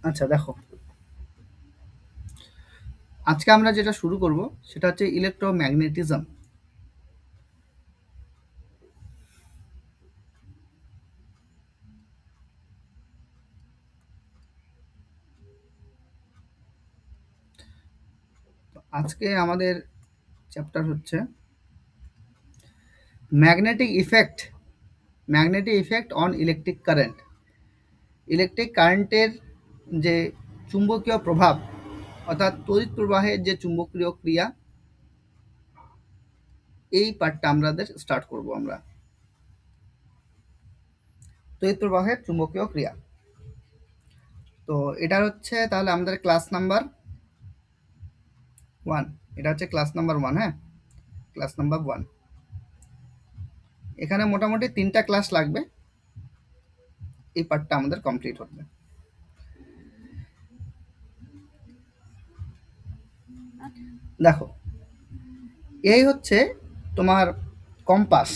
আচ্ছা দেখো, আজকে আমরা যেটা শুরু করব সেটা হচ্ছে ইলেকট্রোম্যাগনেটিজম। আজকে আমাদের চ্যাপ্টার হচ্ছে magnetic effect, magnetic effect on electric current. Electric কারেন্টের যে চুম্বকীয় প্রভাব, অর্থাৎ তড়িৎ প্রবাহের যে চুম্বকীয় ক্রিয়া, এই পার্টটা আমাদের স্টার্ট করব আমরা। তড়িৎ প্রবাহের চুম্বকীয় ক্রিয়া, তো এটা হচ্ছে তাহলে আমাদের ক্লাস নাম্বার 1। এটা হচ্ছে ক্লাস নাম্বার 1। হ্যাঁ, ক্লাস নাম্বার 1। এখানে মোটামুটি 3টা ক্লাস লাগবে এই পার্টটা আমাদের কমপ্লিট হতে। দেখো, এই হচ্ছে তোমার কম্পাস।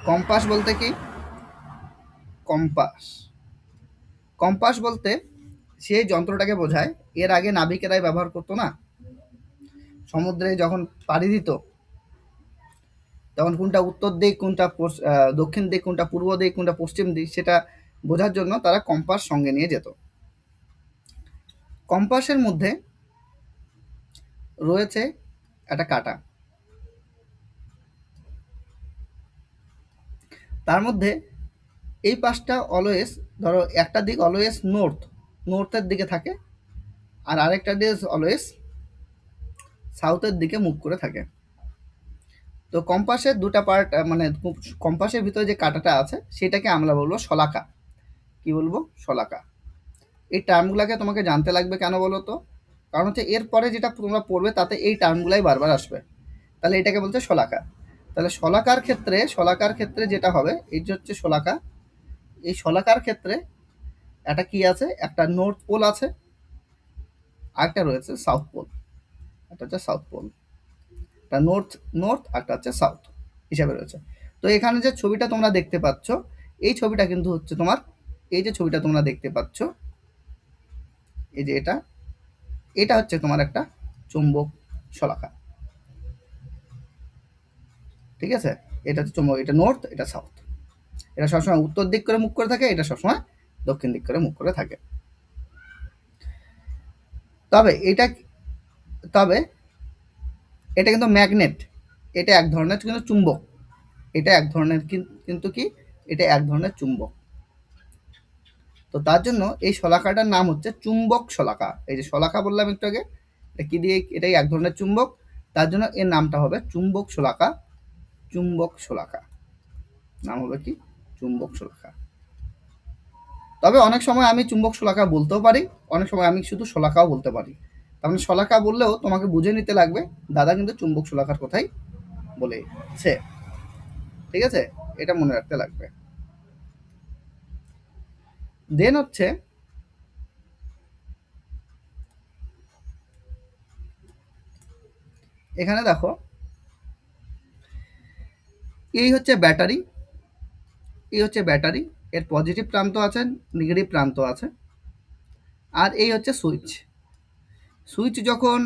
কম্পাস বলতে কি? কম্পাস কম্পাস বলতে সেই যন্ত্রটাকে বোঝায়। এর আগে নাবিকেরাই ব্যবহার করতো না, সমুদ্রে যখন পাড়ি দিত তখন কোনটা উত্তর দিক, কোনটা দক্ষিণ দিক, কোনটা পূর্ব দিক, কোনটা পশ্চিম দিক, সেটা বোঝার জন্য তারা কম্পাস সঙ্গে নিয়ে যেত। কম্পাসের মধ্যে রয়েছে একটা কাঁটা, তার মধ্যে এই পাশটা অলওয়েজ, ধরো একটা দিক অলওয়েজ নর্থের দিকে থাকে, আর আরেকটা দিক অলওয়েজ সাউথের দিকে মুখ করে থাকে। তো কম্পাসের দুটা পার্ট, মানে কম্পাসের ভিতরে যে কাঁটাটা আছে সেটাকে আমরা বলবো শলাকা। কি বলবো? শলাকা। এই টার্মগুলোকে তোমাকে জানতে লাগবে, কেন বলো তো? কারণ হচ্ছে এরপরে যেটা তোমরা পড়বে তাতে এই টার্মগুলাই বারবার আসবে। তাহলে এটাকে বলছে শলাকা। তাহলে শলাকার ক্ষেত্রে যেটা হবে, এই যে হচ্ছে শলাকা। এই শলাকার ক্ষেত্রে একটা কি আছে? একটা নর্থ পোল আছে, আরেকটা রয়েছে সাউথ পোল। একটা হচ্ছে সাউথ পোল, একটা নর্থ নর্থ, একটা হচ্ছে সাউথ হিসাবে রয়েছে। তো এখানে যে ছবিটা তোমরা দেখতে পাচ্ছ, এই ছবিটা কিন্তু হচ্ছে তোমার, এই যে ছবিটা তোমরা দেখতে পাচ্ছ, এই যে এটা, এটা হচ্ছে তোমার একটা চুম্বক শলাকা। ঠিক আছে? এটা হচ্ছে চুম্বক, এটা নর্থ, এটা সাউথ। এটা সবসময় উত্তর দিক করে মুখ করে থাকে, এটা সবসময় দক্ষিণ দিক করে মুখ করে থাকে। তবে এটা, তবে এটা কিন্তু ম্যাগনেট, এটা এক ধরনের কিন্তু চুম্বক। এটা এক ধরনের কিন্তু কি, এটা এক ধরনের চুম্বক। তো তার জন্য এই শলাকাটার নাম হচ্ছে চুম্বক শলাকা। এই যে শলাকা বললাম একটু আগে, এটা কি দিয়ে? এটাই এক ধরনের চুম্বক, তার জন্য এর নামটা হবে চুম্বক শলাকা। চুম্বক শলাকা নাম হবে কি? চুম্বক শলাকা। তবে অনেক সময় আমি চুম্বক শলাকা বলতেও পারি, অনেক সময় আমি শুধু শলাকাও বলতে পারি। তার মানে শলাকা বললেও তোমাকে বুঝে নিতে লাগবে দাদা কিন্তু চুম্বক শলাকার কথাই বলেছে। ঠিক আছে? এটা মনে রাখতে লাগবে। দেন হচ্ছে এখানে দেখো, এই হচ্ছে ব্যাটারি, এই হচ্ছে ব্যাটারি। এর পজিটিভ প্রান্ত আছে, নেগেটিভ প্রান্ত আছে। আর এই হচ্ছে সুইচ। সুইচ যখন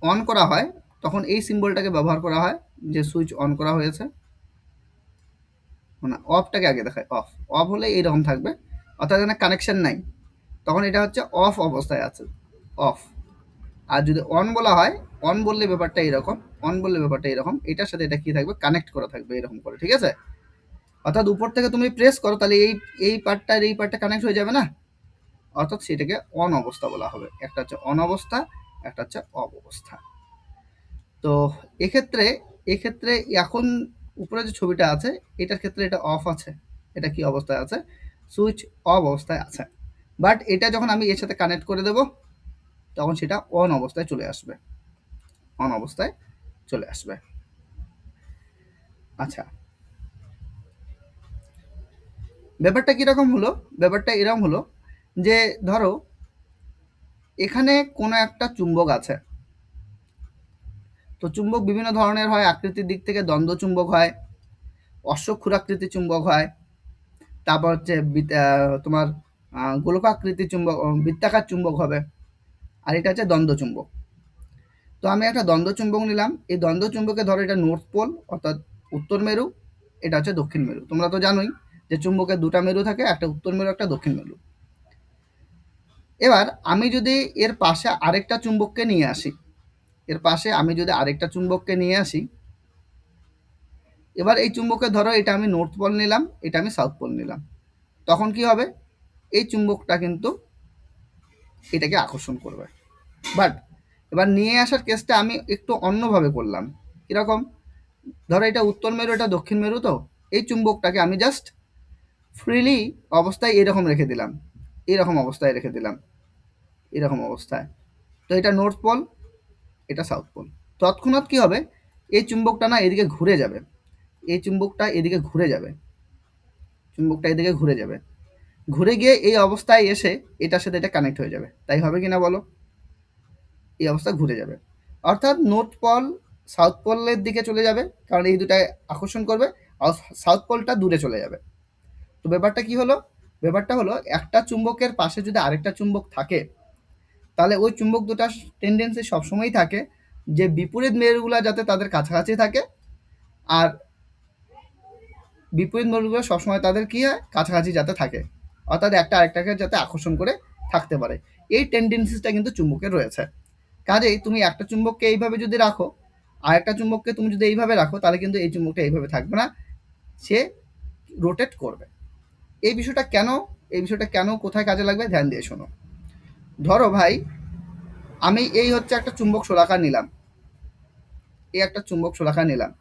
অন করা হয় তখন এই সিম্বলটাকে ব্যবহার করা হয়, যে সুইচ অন করা হয়েছে। মানে অফটাকে আগে দেখায়, অফ। অফ হলে এইরকম থাকবে, অর্থাৎ এখানে কানেকশন নাই, তখন এটা হচ্ছে অফ অবস্থায় আছে, অফ। আর যদি অন বলা হয়, অন বললে ব্যাপারটা এরকম, অন বললে ব্যাপারটা এরকম, এটার সাথে এটা কি থাকবে? কানেক্ট করা থাকবে এরকম করে। ঠিক আছে? অর্থাৎ উপর থেকে তুমি প্রেস করো, তাহলে এই এই পার্টটা আর এই পার্টটা কানেক্ট হয়ে যাবে না, অর্থাৎ সেটাকে অন অবস্থা বলা হবে। একটা হচ্ছে অন অবস্থা, একটা হচ্ছে অফ অবস্থা। তো এক্ষেত্রে, এক্ষেত্রে এখন উপরে যে ছবিটা আছে এটার ক্ষেত্রে এটা অফ আছে। এটা কি অবস্থায় আছে? সুইচ অফ অবস্থায় আছে। বাট এটা যখন আমি এর সাথে কানেক্ট করে দেব তখন সেটা অন অবস্থায় চলে আসবে, অন অবস্থায় চলে আসবে। আচ্ছা, ব্যাপারটা কীরকম হলো? ব্যাপারটা এরকম হলো যে ধরো এখানে কোনো একটা চুম্বক আছে। তো চুম্বক বিভিন্ন ধরনের হয়, আকৃতির দিক থেকে দ্বন্দ্ব চুম্বক হয়, অশ্বক্ষুরাকৃতি চুম্বক হয়, তারপর হচ্ছে তোমার গোলকাকৃতি চুম্বক, বৃত্তাকার চুম্বক হবে, আর এটা হচ্ছে দ্বন্দ্ব চুম্বক। তো আমি একটা দ্বন্দ্ব চুম্বক নিলাম। এই দ্বন্দ্ব চুম্বকে ধরো এটা নর্থ পোল অর্থাৎ উত্তর মেরু, এটা হচ্ছে দক্ষিণ মেরু। তোমরা তো জানোই যে চুম্বকের দুটা মেরু থাকে, একটা উত্তর মেরু একটা দক্ষিণ মেরু। এবার আমি যদি এর পাশে আরেকটা চুম্বককে নিয়ে আসি, এর পাশে আমি যদি আরেকটা চুম্বককে নিয়ে আসি, এবার এই চুম্বকে ধরো এটা আমি নর্থ পোল নিলাম, এটা আমি সাউথ পোল নিলাম, তখন কি হবে, এই চুম্বকটা কিন্তু এটাকে আকর্ষণ করবে। বাট এবার নিয়ে আসার কেসটা আমি একটু অন্যভাবে করলাম। কীরকম, ধরো এটা উত্তর মেরু এটা দক্ষিণ মেরু, তো এই চুম্বকটাকে আমি জাস্ট ফ্রিলি অবস্থায় এরকম রেখে দিলাম, এরকম অবস্থায় রেখে দিলাম, এরকম অবস্থায়। তো এটা নর্থ পোল, এটা সাউথ পোল। তৎক্ষণাৎ কী হবে, এই চুম্বকটা না এদিকে ঘুরে যাবে, এই চুম্বকটা এদিকে ঘুরে যাবে, চুম্বকটা এদিকে ঘুরে যাবে, ঘুরে গিয়ে এই অবস্থায় এসে এটার সাথে এটা কানেক্ট হয়ে যাবে। তাই হবে কি না বলো, এই অবস্থা ঘুরে যাবে। অর্থাৎ নর্থ পোল সাউথ পোলের দিকে চলে যাবে, কারণ এই দুটায় আকর্ষণ করবে, আর সাউথ পোলটা দূরে চলে যাবে। তো ব্যাপারটা কি হলো, ব্যাপারটা হলো একটা চুম্বকের পাশে যদি আরেকটা চুম্বক থাকে, তাহলে ওই চুম্বক দুটার টেন্ডেন্সি সবসময়ই থাকে যে বিপরীত মেরুগুলো যাতে তাদের কাছাকাছি থাকে, আর বিপরীত মেরুগুলো সবসময় তাদের কি হয়, কাছাকাছি যাতে থাকে, অর্থাৎ একটা আরেকটাকে যাতে আকর্ষণ করে থাকতে পারে। এই টেন্ডেন্সিটা কিন্তু চুম্বকের রয়েছে। কাজেই তুমি একটা চুম্বককে এইভাবে যদি রাখো, আর একটা চুম্বককে তুমি যদি এইভাবে রাখো, তাহলে কিন্তু এই চুম্বকটা এইভাবে থাকবে না, সে রোটেট করবে। এই বিষয়টা কেন, এই বিষয়টা কেন কোথায় কাজে লাগবে ধ্যান দিয়ে শোনো। ধরো ভাই, আমি এই হচ্ছে একটা চুম্বক শোলাকার নিলাম, এই একটা চুম্বক শোলাকার নিলাম।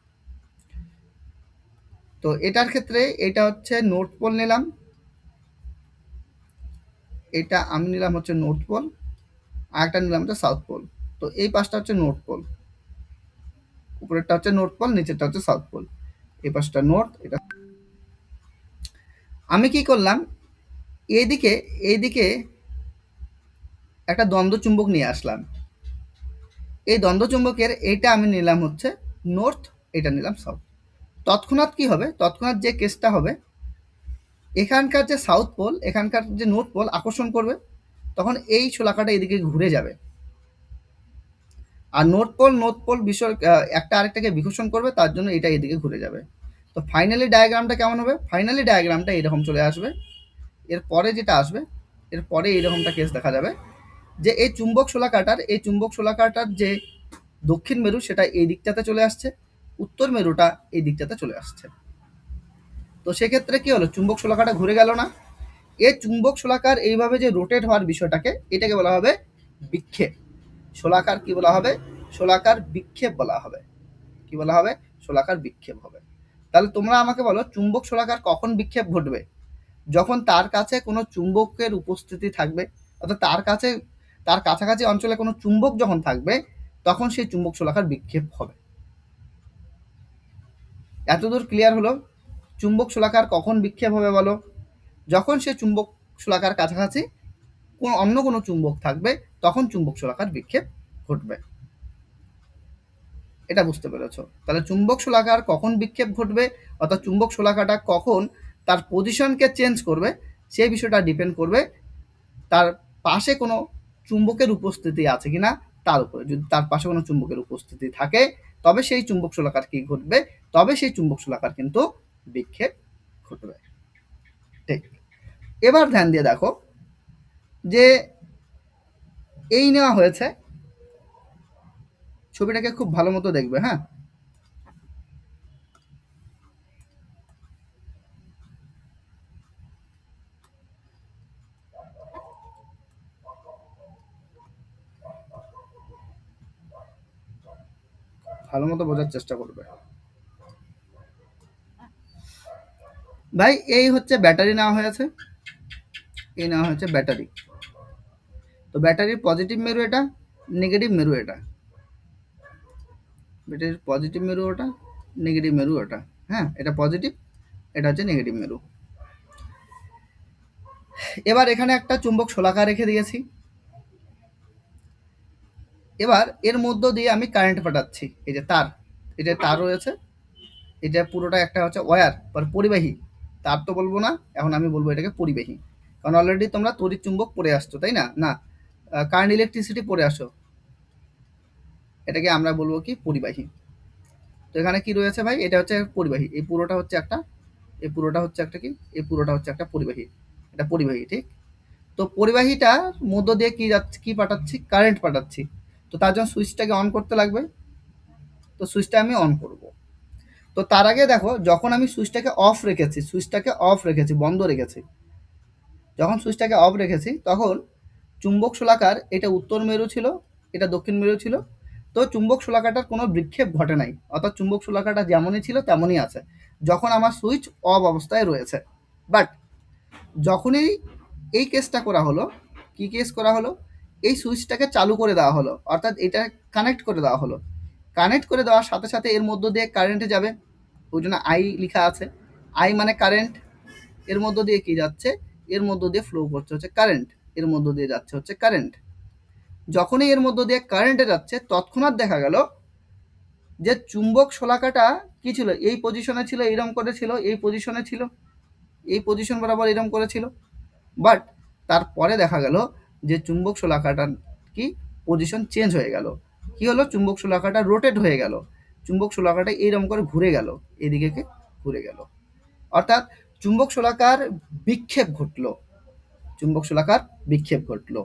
তো এটার ক্ষেত্রে এটা হচ্ছে নর্থ পোল নিলাম, এটা আমি নিলাম হচ্ছে নর্থ পোল, আর একটা নিলাম হচ্ছে সাউথ পোল। তো এই পাশটা হচ্ছে নর্থ পোল, উপরেরটা হচ্ছে নর্থ পোল, নিচেরটা হচ্ছে সাউথ পোল, এই পাশটা নর্থ, এটা। আমি কি করলাম, এইদিকে এইদিকে একটা দ্বন্দ্ব চুম্বক নিয়ে আসলাম। এই দ্বন্দ্ব চুম্বকের এইটা আমি নিলাম হচ্ছে নর্থ, এটা নিলাম সাউথ। তৎক্ষণাৎ কি হবে, তৎক্ষণাৎ যে কেসটা হবে, এখানকার যে সাউথ পোল এখানকার যে নর্থ পোল আকর্ষণ করবে, তখন এই শোলাকাটা এদিকে ঘুরে যাবে, আর নর্থ পোল বিষয় একটা আরেকটাকে বিকর্ষণ করবে, তার জন্য এটা এদিকে ঘুরে যাবে। তো ফাইনালি ডায়াগ্রামটা কেমন হবে, ফাইনালি ডায়াগ্রামটা এরকম চলে আসবে। এরপরে যেটা আসবে, এরপরে এইরকমটা কেস দেখা যাবে যে এই চুম্বক শোলাকাটার, এই চুম্বক শোলাকাটার যে দক্ষিণ মেরু সেটা এই দিকটাতে চলে আসছে, উত্তর মেরুটা এই দিকটাতে চলে আসছে। তো সেক্ষেত্রে কি হলো, চুম্বক শোলাকাটা ঘুরে গেল না। এই চুম্বক শোলাকার এইভাবে যে রোটেট হওয়ার বিষয়টাকে, এটাকে বলা হবে বিক্ষেপ। শোলাকার কি বলা হবে, শোলাকার বিক্ষেপ বলা হবে। কি বলা হবে, শোলাকার বিক্ষেপ হবে। তাহলে তোমরা আমাকে বলো, চুম্বক শোলাকার কখন বিক্ষেপ ঘটবে, যখন তার কাছে কোনো চুম্বকের উপস্থিতি থাকবে, অর্থাৎ তার কাছাকাছি অঞ্চলে কোনো চুম্বক যখন থাকবে, তখন সেই চুম্বক শোলাকার বিক্ষেপ হবে। এতদূর ক্লিয়ার হলো। চুম্বক শোলাকার কখন বিক্ষেপ হবে বলো, যখন সে চুম্বক শোলাকার কাছাকাছি অন্য কোনো চুম্বক থাকবে, তখন চুম্বক শোলাকার বিক্ষেপ ঘটবে। এটা বুঝতে পেরেছো। তাহলে চুম্বক শোলাকার কখন বিক্ষেপ ঘটবে, অর্থাৎ চুম্বক শোলাকাটা কখন তার পজিশনকে চেঞ্জ করবে, সেই বিষয়টা ডিপেন্ড করবে তার পাশে কোনো চুম্বকের উপস্থিতি আছে কিনা তার উপরে। যদি তার পাশে কোনো চুম্বকের উপস্থিতি থাকে, তবে সেই চুম্বক শোলাকার কি ঘটবে, তবে সেই চুম্বক শোলাকার কিন্তু বিক্ষেপ ঘটবে। ঠিক। এবার ধ্যান দিয়ে দেখো যে এই নেওয়া হয়েছে, ছবিটাকে খুব ভালো মতো দেখবে। হ্যাঁ, ভালো মতো বোঝার চেষ্টা করবে। ভাই এই হচ্ছে ব্যাটারি নেওয়া হয়েছে, এই নেওয়া হয়েছে ব্যাটারি। তো ব্যাটারির পজিটিভ মেরু এটা, নেগেটিভ মেরু এটা, ব্যাটারির পজিটিভ মেরু ওটা, নেগেটিভ মেরু ওটা। হ্যাঁ, এটা পজিটিভ, এটা হচ্ছে নেগেটিভ মেরু। এবার এখানে একটা চুম্বক শোলাকা রেখে দিয়েছি। এবার এর মধ্য দিয়ে আমি কারেন্ট পাঠাচ্ছি। এই যে তার, এটা তার রয়েছে, এটা পুরোটা একটা হচ্ছে ওয়্যার বা পরিবাহী। তার তো বলবো না, এখন আমি বলবো এটাকে পরিবাহী, কারণ অলরেডি তোমরা তড়িৎ চুম্বক পড়ে আসছো, তাই না? না, কারেন্ট ইলেকট্রিসিটি পড়ে আসো, এটাকে আমরা বলবো কি পরিবাহী। তো এখানে কি রয়েছে ভাই, এটা হচ্ছে পরিবাহী, এই পুরোটা হচ্ছে একটা, এই পুরোটা হচ্ছে একটা কি, এই পুরোটা হচ্ছে একটা পরিবাহী, এটা পরিবাহী, ঠিক? তো পরিবাহীটার মধ্য দিয়ে কি যাচ্ছে, কি পাঠাচ্ছি, কারেন্ট পাঠাচ্ছি। তো তার জন্য সুইচটাকে অন করতে লাগবে, তো সুইচটা আমি অন করব। তো তার আগে দেখো, যখন আমি সুইচটাকে অফ রেখেছি, সুইচটাকে অফ রেখেছি, বন্ধ রেখেছি, যখন সুইচটাকে অফ রেখেছি তখন চুম্বক শোলাকার, এটা উত্তর মেরু ছিল, এটা দক্ষিণ মেরু ছিল, তো চুম্বক শোলাকাটার কোনো বিক্ষেপ ঘটে নাই, অর্থাৎ চুম্বক শোলাকাটা যেমনই ছিল তেমনই আছে যখন আমার সুইচ অফ অবস্থায় রয়েছে। বাট যখনই এই কেসটা করা হলো, কি কেস করা হলো, এই সুইচটাকে চালু করে দেওয়া হলো, অর্থাৎ এটা কানেক্ট করে দেওয়া হলো, কানেক্ট করে দেওয়ার সাথে সাথে এর মধ্য দিয়ে কারেন্টে যাবে, ওই জন্য আই লেখা আছে, আই মানে কারেন্ট, এর মধ্য দিয়ে কি যাচ্ছে, এর মধ্য দিয়ে ফ্লো করছে হচ্ছে কারেন্ট, এর মধ্য দিয়ে যাচ্ছে হচ্ছে কারেন্ট। যখনই এর মধ্য দিয়ে কারেন্টে যাচ্ছে তৎক্ষণাৎ দেখা গেল যে চুম্বক শলাকাটা কি ছিল, এই পজিশনে ছিল, এইরকম করে ছিল, এই পজিশনে ছিল, এই পজিশন বরাবর এরকম করেছিল। বাট তারপরে দেখা গেল যে চুম্বক শলাকাটার কি পজিশন চেঞ্জ হয়ে গেল, কি হলো, চুম্বক শলাকাটা রোটেট হয়ে গেল, চুম্বক শলাকাটা এইরকম করে ঘুরে গেল, এদিকে ঘুরে গেল, অর্থাৎ চুম্বক শলাকার বিক্ষেপ ঘটলো, চুম্বক শলাকার বিক্ষেপ ঘটলো।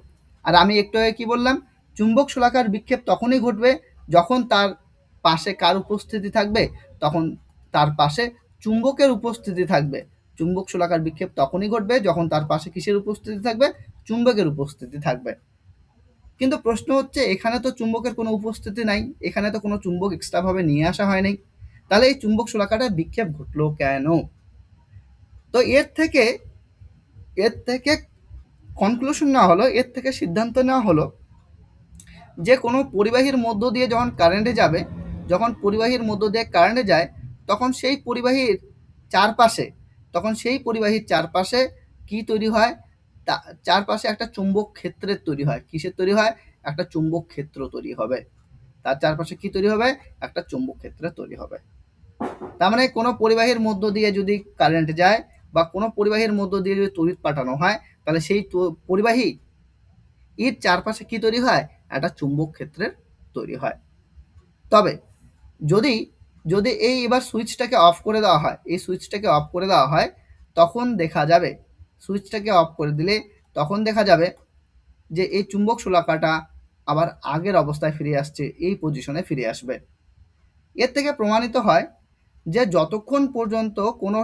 আর আমি একটু আগে কি বললাম, চুম্বক শলাকার বিক্ষেপ তখনই ঘটবে যখন তার পাশে কার উপস্থিতি থাকবে, তখন তার পাশে চুম্বকের উপস্থিতি থাকবে। চুম্বক শলাকার বিক্ষেপ তখনই ঘটবে যখন তার পাশে কিসের উপস্থিতি থাকবে, চুম্বকের উপস্থিতি থাকবে। কিন্তু প্রশ্ন হচ্ছে এখানে তো চুম্বকের কোনো উপস্থিতি নাই, এখানে তো কোনো চুম্বক এক্সট্রাভাবে নিয়ে আসা হয়নি, তাহলে এই চুম্বক শলাকাটা বিক্ষেপ ঘটলো কেন? তো এর থেকে কনক্লুশন নেওয়া হলো, এর থেকে সিদ্ধান্ত নেওয়া হলো যে কোনো পরিবাহীর মধ্য দিয়ে যখন কারেন্টে যাবে, যখন পরিবাহীর মধ্য দিয়ে কারেন্টে যায় তখন সেই পরিবাহীর চারপাশে, তখন সেই পরিবাহীর চারপাশে কি তৈরি হয়, চারপাশে একটা চুম্বক ক্ষেত্রের তৈরি হয়, কিসের তৈরি হয়, একটা চুম্বক ক্ষেত্র তৈরি হবে, তার চারপাশে কি তৈরি হবে, একটা চুম্বক ক্ষেত্র তৈরি হবে। তার মানে কোনো পরিবাহীর মধ্য দিয়ে যদি কারেন্ট যায় বা কোনো পরিবাহীর মধ্য দিয়ে যদি তড়িৎ পাঠানো হয়, তাহলে সেই পরিবাহী এর চারপাশে কি তৈরি হয়, একটা চুম্বক ক্ষেত্রের তৈরি হয়। তবে যদি যদি এই এবার সুইচটাকে অফ করে দেওয়া হয়, এই সুইচটাকে অফ করে দেওয়া হয়, তখন দেখা যাবে, সুইচটাকে অফ করে দিলে তখন দেখা যাবে যে এই চুম্বক শলাকাটা আবার আগের অবস্থায় ফিরে আসছে, এই পজিশনে ফিরে আসবে। এর থেকে প্রমাণিত হয় যে যতক্ষণ পর্যন্ত কোনো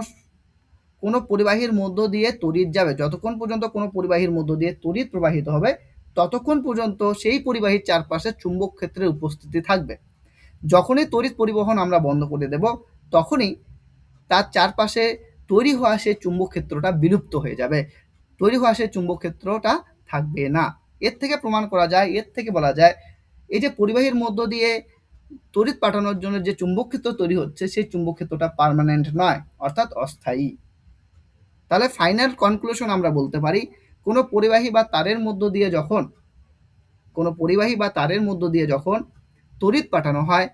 কোনো পরিবাহীর মধ্য দিয়ে তড়িৎ যাবে, যতক্ষণ পর্যন্ত কোনো পরিবাহীর মধ্য দিয়ে তড়িৎ প্রবাহিত হবে ততক্ষণ পর্যন্ত সেই পরিবাহীর চারপাশে চুম্বক ক্ষেত্রের উপস্থিতি থাকবে। যখনই তড়িৎ পরিবহন আমরা বন্ধ করে দেব তখনই তার চারপাশে তৈরি হওয়া সেই চুম্বক ক্ষেত্রটা বিলুপ্ত হয়ে যাবে, তৈরি হওয়া সেই চুম্বক ক্ষেত্রটা থাকবে না। এর থেকে প্রমাণ করা যায়, এর থেকে বলা যায় এই যে পরিবাহীর মধ্য দিয়ে তড়িৎ পাঠানোর জন্য যে চুম্বক ক্ষেত্র তৈরি হচ্ছে সেই চুম্বক ক্ষেত্রটা পার্মানেন্ট নয়, অর্থাৎ অস্থায়ী। তাহলে ফাইনাল কনক্লুশন আমরা বলতে পারি, কোনো পরিবাহী বা তারের মধ্য দিয়ে যখন, কোনো পরিবাহী বা তারের মধ্য দিয়ে যখন তড়িৎ পাঠানো হয়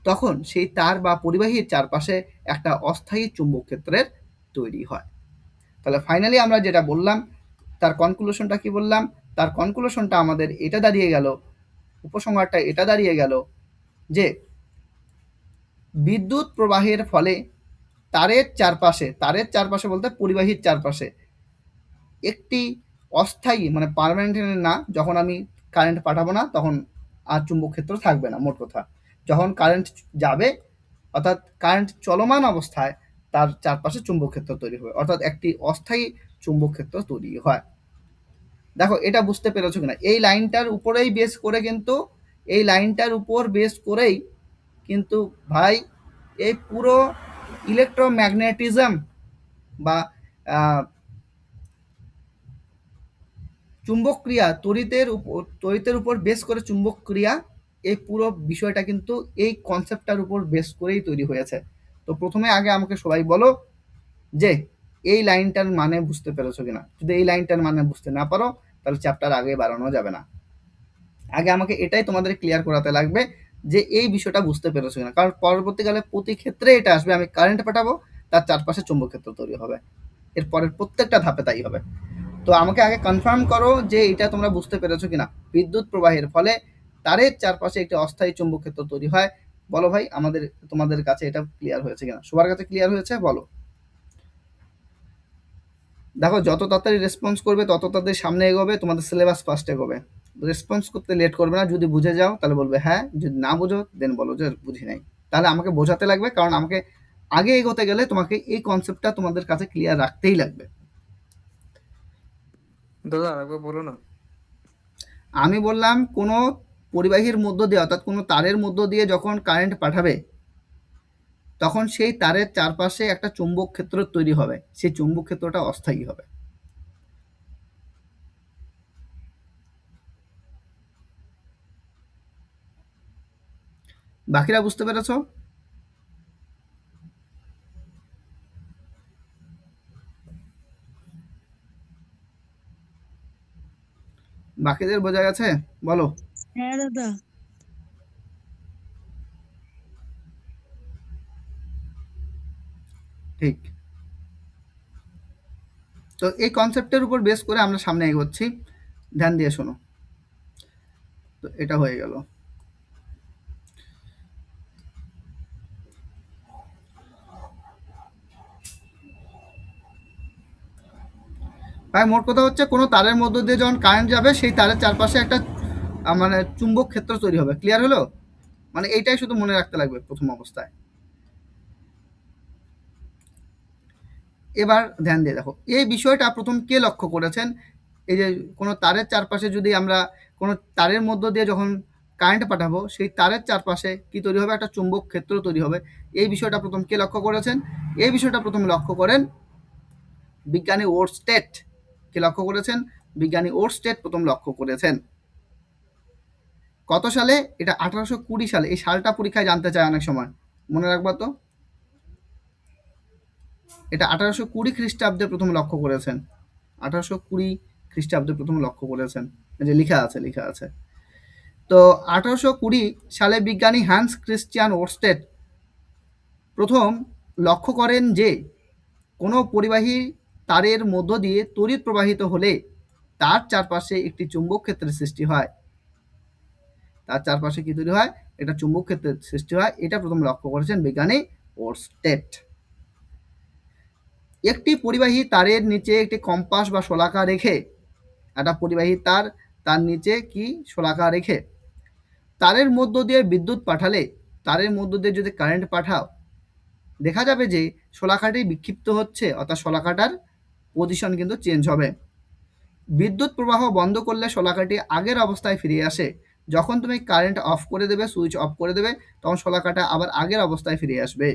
তখন সেই তার বা পরিবাহীর চারপাশে একটা অস্থায়ী চুম্বক ক্ষেত্রের তৈরি হয়। তাহলে ফাইনালি আমরা যেটা বললাম, তার কনক্লুশনটা কি বললাম, তার কনক্লুশনটা আমাদের এটা দাঁড়িয়ে গেল, উপসংহারটা এটা দাঁড়িয়ে গেল যে বিদ্যুৎ প্রবাহের ফলে তারের চারপাশে বলতে পরিবাহীর চারপাশে একটি অস্থায়ী মানে পার্মানেন্ট না, যখন আমি কারেন্ট পাঠাবো না তখন আর চুম্বক ক্ষেত্র থাকবে না, মোট কথা যখন কারেন্ট যাবে অর্থাৎ কারেন্ট চলমান অবস্থায় তার চারপাশে চুম্বক ক্ষেত্র তৈরি হবে, অর্থাৎ একটি অস্থায়ী চুম্বক ক্ষেত্র তৈরি হয়। দেখো এটা বুঝতে পেরেছো কিনা, এই লাইনটার উপরেই বেস করে কিন্তু, এই লাইনটার উপর বেস করেই কিন্তু ভাই এই পুরো ইলেকট্রোম্যাগনেটিজম বা চুম্বক ক্রিয়া, তড়িতের উপর বেস করে চুম্বক ক্রিয়া, এই পুরো বিষয়টা কিন্তু এই কনসেপ্টটার উপর বেস করেই তৈরি হয়েছে। তো প্রথমে আগে আমাকে সবাই বলো যে এই লাইনটার মানে বুঝতে পেরেছো কিনা, যদি এই লাইনটার মানে বুঝতে না পারো তাহলে চ্যাপ্টার আগে বাড়ানো যাবে না। আগে আমাকে এটাই তোমাদের ক্লিয়ার করাতে লাগবে যে এই বিষয়টা বুঝতে পেরেছো কিনা, কারণ পরবর্তীকালে প্রতি ক্ষেত্রে এটা আসবে, আমি কারেন্ট পাঠাবো তার চারপাশে চুম্বক ক্ষেত্র তৈরি হবে, এর পরের প্রত্যেকটা ধাপে তাই হবে। তো আমাকে আগে কনফার্ম করো যে এটা তোমরা বুঝতে পেরেছো কিনা। বিদ্যুৎ প্রবাহের ফলে তারের চারপাশে একটি অস্থায়ী চুম্বক ক্ষেত্র তৈরি হয়। বলো ভাই, তোমাদের কাছে এটা ক্লিয়ার হয়েছে কিনা? সবার কাছে ক্লিয়ার হয়েছে? বলো। দেখো, যত তাড়াতাড়ি রেসপন্স করবে তত তাড়াতাড়ি সামনে এগোবে, তোমাদের সিলেবাস ফার্স্ট এগোবে। রেসপন্স করতে লেট করবে না। যদি বুঝে যাও তাহলে বলবে হ্যাঁ, যদি না বুঝো দেন বলো যে বুঝি নাই। তাহলে আমাকে বোঝাতে লাগবে, কারণ আমাকে আগে এগোতে গেলে তোমাকে এই কনসেপ্টটা তোমাদের কাছে ক্লিয়ার রাখতেই লাগবে। দাদা আরেকবার বলো না। আমি বললাম, কোনো পরিবাহীর মধ্য দিয়ে, অর্থাৎ কোনো তারের মধ্য দিয়ে যখন কারেন্ট পাঠাবে, তখন সেই তারের চারপাশে একটা চুম্বক ক্ষেত্র তৈরি হবে। সেই চুম্বক ক্ষেত্রটা অস্থায়ী হবে। বাকিরা বুঝতে পেরেছো? বাকিদের বোঝা গেছে? বলো। হ্যাঁ দাদা। ঠিক। তো এই কনসেপ্টের উপর বেস করে আমরা সামনে এগোচ্ছি, ধ্যান দিয়ে শোনো। তো এটা হয়ে গেল। ভাই, মোট কথা হচ্ছে, কোনো তারের মধ্য দিয়ে যখন কারেন্ট যাবে সেই তারের চারপাশে একটা মানে চুম্বক ক্ষেত্র তৈরি হবে। ক্লিয়ার হলো? মানে এইটাই শুধু মনে রাখতে লাগবে প্রথম অবস্থায়। এবার ধ্যান দিয়ে দেখো, এই বিষয়টা প্রথম কে লক্ষ্য করেছেন? এই যে কোনো তারের চারপাশে যদি আমরা কোনো তারের মধ্য দিয়ে যখন কারেন্ট পাঠাবো, সেই তারের চারপাশে কি তৈরি হবে? একটা চুম্বক ক্ষেত্র তৈরি হবে। এই বিষয়টা প্রথম কে লক্ষ্য করেছেন? এই বিষয়টা প্রথম লক্ষ্য করেন বিজ্ঞানী ওরস্টেড। কে লক্ষ্য করেছেন? বিজ্ঞানী ওরস্টেড প্রথম লক্ষ্য করেছেন। কত সালে? এটা 1820 সালে। এই সালটা পরীক্ষায় জানতে চায় অনেক সময়, মনে রাখবা তো। এটা 1820 খ্রিস্টাব্দে প্রথম লক্ষ্য করেছেন। 1820 খ্রিস্টাব্দে প্রথম লক্ষ্য করেছেন। এই যে লেখা আছে। তো 1820 সালে বিজ্ঞানী হ্যান্স ক্রিশ্চিয়ান ওরস্টেড প্রথম লক্ষ্য করেন যে কোনো পরিবাহী তারের মধ্য দিয়ে তড়িৎ প্রবাহিত হলে তার চারপাশে একটি চুম্বক ক্ষেত্রের সৃষ্টি হয়। তার চারপাশে কি তৈরি হয়? এটা চুম্বক ক্ষেত্রের সৃষ্টি হয়। এটা প্রথম লক্ষ্য করেছেন বিজ্ঞানী ওরস্টেড। একটি পরিবাহী তারের নিচে একটি কম্পাস বা শলাকা রেখে, একটা পরিবাহী তার নিচে কি শলাকা রেখে তারের মধ্য দিয়ে বিদ্যুৎ পাঠালে, তারের মধ্য দিয়ে যদি কারেন্ট পাঠাও, দেখা যাবে যে শলাকাটি বিক্ষিপ্ত হচ্ছে, অর্থাৎ শলাকাটার পজিশন কিন্তু চেঞ্জ হবে। বিদ্যুৎ প্রবাহ বন্ধ করলে শলাকাটি আগের অবস্থায় ফিরে আসে। যখন তুমি কারেন্ট অফ করে দেবে, সুইচ অফ করে দেবে, তখন শলাকাটা আবার আগের অবস্থায় ফিরে আসবে।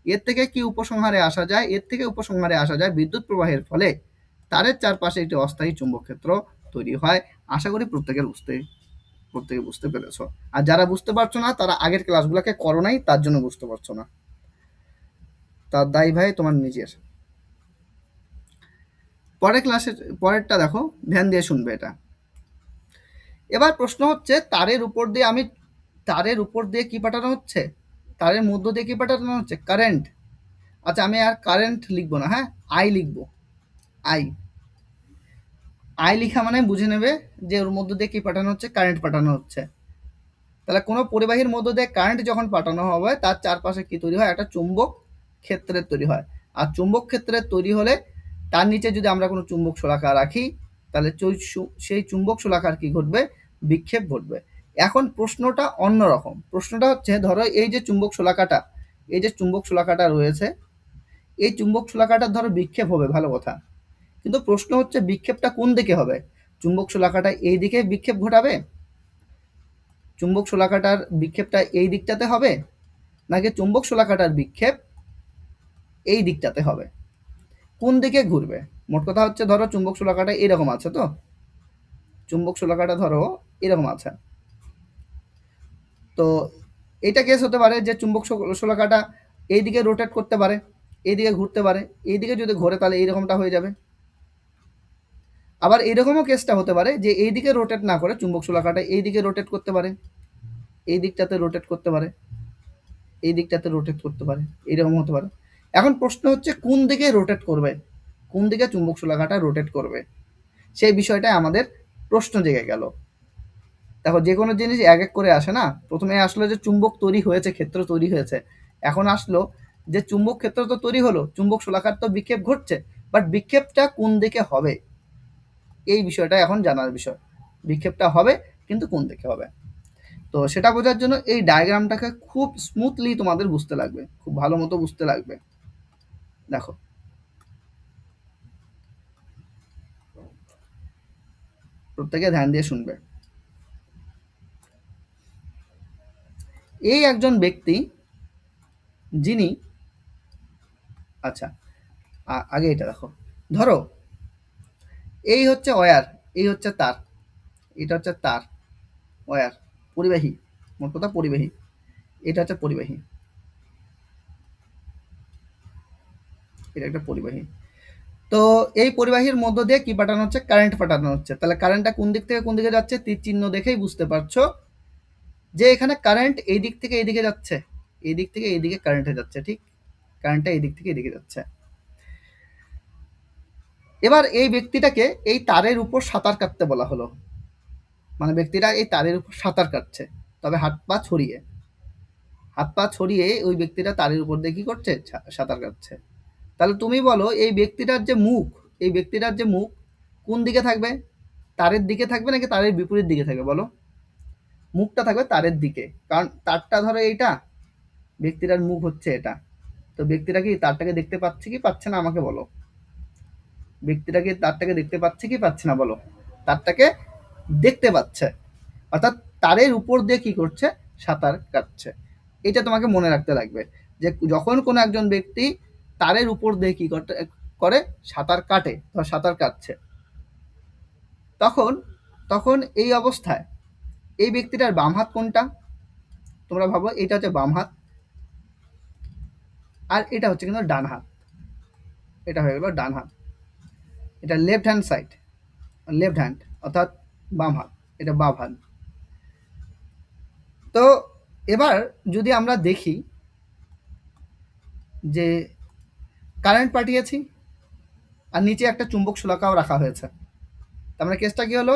এর থেকে কি উপসংহারে আসা যায়? এর থেকে উপসংহারে আসা যায় বিদ্যুৎ প্রবাহের ফলে তারের চারপাশে একটি অস্থায়ী চুম্বক ক্ষেত্র তৈরি হয়। আশা করি প্রত্যেকে বুঝতে পেরেছ। আর যারা বুঝতে পারছো না তারা আগের ক্লাসগুলোকে করো নাই, তার জন্য বুঝতে পারছো না। তার দায়ী ভাই তোমার নিজের। পরেরটা দেখো, ধ্যান দিয়ে শুনবে এটা। এবার প্রশ্ন হচ্ছে, তারের উপর দিয়ে কি পাঠানো হচ্ছে? তারের মধ্য দিয়ে কি পাঠানো হচ্ছে? কারেন্ট। আচ্ছা, আমি আর কারেন্ট লিখবো না, হ্যাঁ, আই লিখবো। আই লিখা মানে বুঝে নেবে যে ওর মধ্য দিয়ে কি পাঠানো হচ্ছে? কারেন্ট পাঠানো হচ্ছে। তাহলে কোনো পরিবাহীর মধ্য দিয়ে কারেন্ট যখন পাঠানো হবে, তার চারপাশে কি তৈরি হয়? একটা চুম্বক ক্ষেত্রের তৈরি হয়। আর চুম্বক ক্ষেত্রের তৈরি হলে তার নিচে যদি আমরা কোনো চুম্বক শলাকা রাখি, তাহলে সেই চুম্বক শলাকার কি ঘটবে? বিক্ষেপ ঘটবে। এখন প্রশ্নটা অন্যরকম। প্রশ্নটা হচ্ছে, ধরো এই যে চুম্বক শলাকাটা রয়েছে, এই চুম্বক শলাকাটার ধরো বিক্ষেপ হবে, ভালো কথা। কিন্তু প্রশ্ন হচ্ছে বিক্ষেপটা কোন দিকে হবে? চুম্বক শলাকাটা এই দিকে বিক্ষেপ ঘটাবে? চুম্বক শলাকাটার বিক্ষেপটা এই দিকটাতে হবে, নাকি চুম্বক শলাকাটার বিক্ষেপ এই দিকটাতে হবে? কোন দিকে ঘুরবে? মোট কথা হচ্ছে, ধরো চুম্বক শলাকাটা এরকম আছে, তো চুম্বক শলাকাটা ধরো এরকম আছে। তো এটা কেস হতে পারে যে চুম্বক শলাকাটা এইদিকে রোটেট করতে পারে, এইদিকে ঘুরতে পারে। এইদিকে যদি ঘোরে তাহলে এইরকমটা হয়ে যাবে। আবার এরকমও কেসটা হতে পারে যে এইদিকে রোটেট না করে চুম্বক শলাকাটা এইদিকে রোটেট করতে পারে, এই দিকটাতে রোটেট করতে পারে, এই দিকটাতে রোটেট করতে পারে, এরকম হতে পারে। এখন প্রশ্ন হচ্ছে কোন দিকে রোটেট করবে? কোন দিকে চুম্বক শলাকাটা রোটেট করবে, সেই বিষয়টাই আমাদের প্রশ্ন জেগে গেল। দেখো যে কোনো জিনিস এক এক করে আসে না, প্রথমে আসলো যে চুম্বক তৈরি হয়েছে, ক্ষেত্র তৈরি হয়েছে, এখন আসলো যে চুম্বক ক্ষেত্র তো তৈরি হলো, চুম্বক শলাকার তো বিক্ষেপ ঘটছে, বাট বিক্ষেপটা কোন দিকে হবে এই বিষয়টা এখন জানার বিষয়। বিক্ষেপটা হবে কিন্তু কোন দিকে হবে, তো সেটা বোঝার জন্য এই ডায়াগ্রামটাকে খুব স্মুথলি তোমাদের বুঝতে লাগবে, খুব ভালো মতো বুঝতে লাগবে। দেখো প্রত্যেকে ধ্যান দিয়ে শুনবে। এই একজন ব্যক্তি যিনি, আচ্ছা আগে এটা দেখো, ধরো এই হচ্ছে ওয়্যার, এই হচ্ছে তার, এটা হচ্ছে তার, ওয়্যার পরিবাহী, মোট কথা পরিবাহী, এটা হচ্ছে পরিবাহী, এটা একটা পরিবাহী। তো এই পরিবাহীর মধ্য দিয়ে কি পাঠানো হচ্ছে, কারেন্ট পাঠানো হচ্ছে। তাহলে কারেন্টটা কোন দিক থেকে কোন দিকে যাচ্ছে, তীর চিহ্ন দেখেই বুঝতে পারছো যে এখানে কারেন্ট এই দিক থেকে এইদিকে যাচ্ছে, এই দিক থেকে এইদিকে কারেন্টে যাচ্ছে, ঠিক কারেন্টটা এই দিক থেকে এদিকে যাচ্ছে। এবার এই ব্যক্তিটাকে এই তারের উপর সাঁতার কাটতে বলা হলো, মানে ব্যক্তিটা এই তারের উপর সাঁতার কাটছে, তবে হাত পা ছড়িয়ে, হাত পা ছড়িয়ে ওই ব্যক্তিটা তারের উপর দিয়ে কি করছে, সাঁতার কাটছে। তাহলে তুমি বলো এই ব্যক্তিটার যে মুখ, এই ব্যক্তিটার যে মুখ কোন দিকে থাকবে, তারের দিকে থাকবে নাকি তারের বিপরীত দিকে থাকবে বলো? মুখটা থাকবে তারের দিকে, কারণ তারটা ধরো এইটা, ব্যক্তিটার মুখ হচ্ছে এটা, তো ব্যক্তিটা কি তারটাকে দেখতে পাচ্ছে কি পাচ্ছে না আমাকে বলো? ব্যক্তিটা কি তারটাকে দেখতে পাচ্ছে কি পাচ্ছে না বলো? তারটাকে দেখতে পাচ্ছে, অর্থাৎ তারের উপর দিয়ে কি করছে, সাঁতার কাটছে। এটা তোমাকে মনে রাখতে লাগবে যে যখন কোনো একজন ব্যক্তি তারের উপর দিয়ে কি করে সাঁতার কাটে বা সাঁতার কাটছে, তখন তখন এই অবস্থায় এই ব্যক্তিটার বাম হাত কোনটা, তোমরা ভাবো এটা হচ্ছে বাম হাত আর এটা হচ্ছে কিন্তু ডান হাত, এটা হয়ে গেল ডান হাত, এটা left hand side, left hand অর্থাৎ বাম হাত, এটা বাম হাত। তো এবার যদি আমরা দেখি যে কারেন্ট পাঠিয়েছি আর নিচে একটা চুম্বক শলাকাও রাখা হয়েছে, তার মানে কেসটা কি হলো,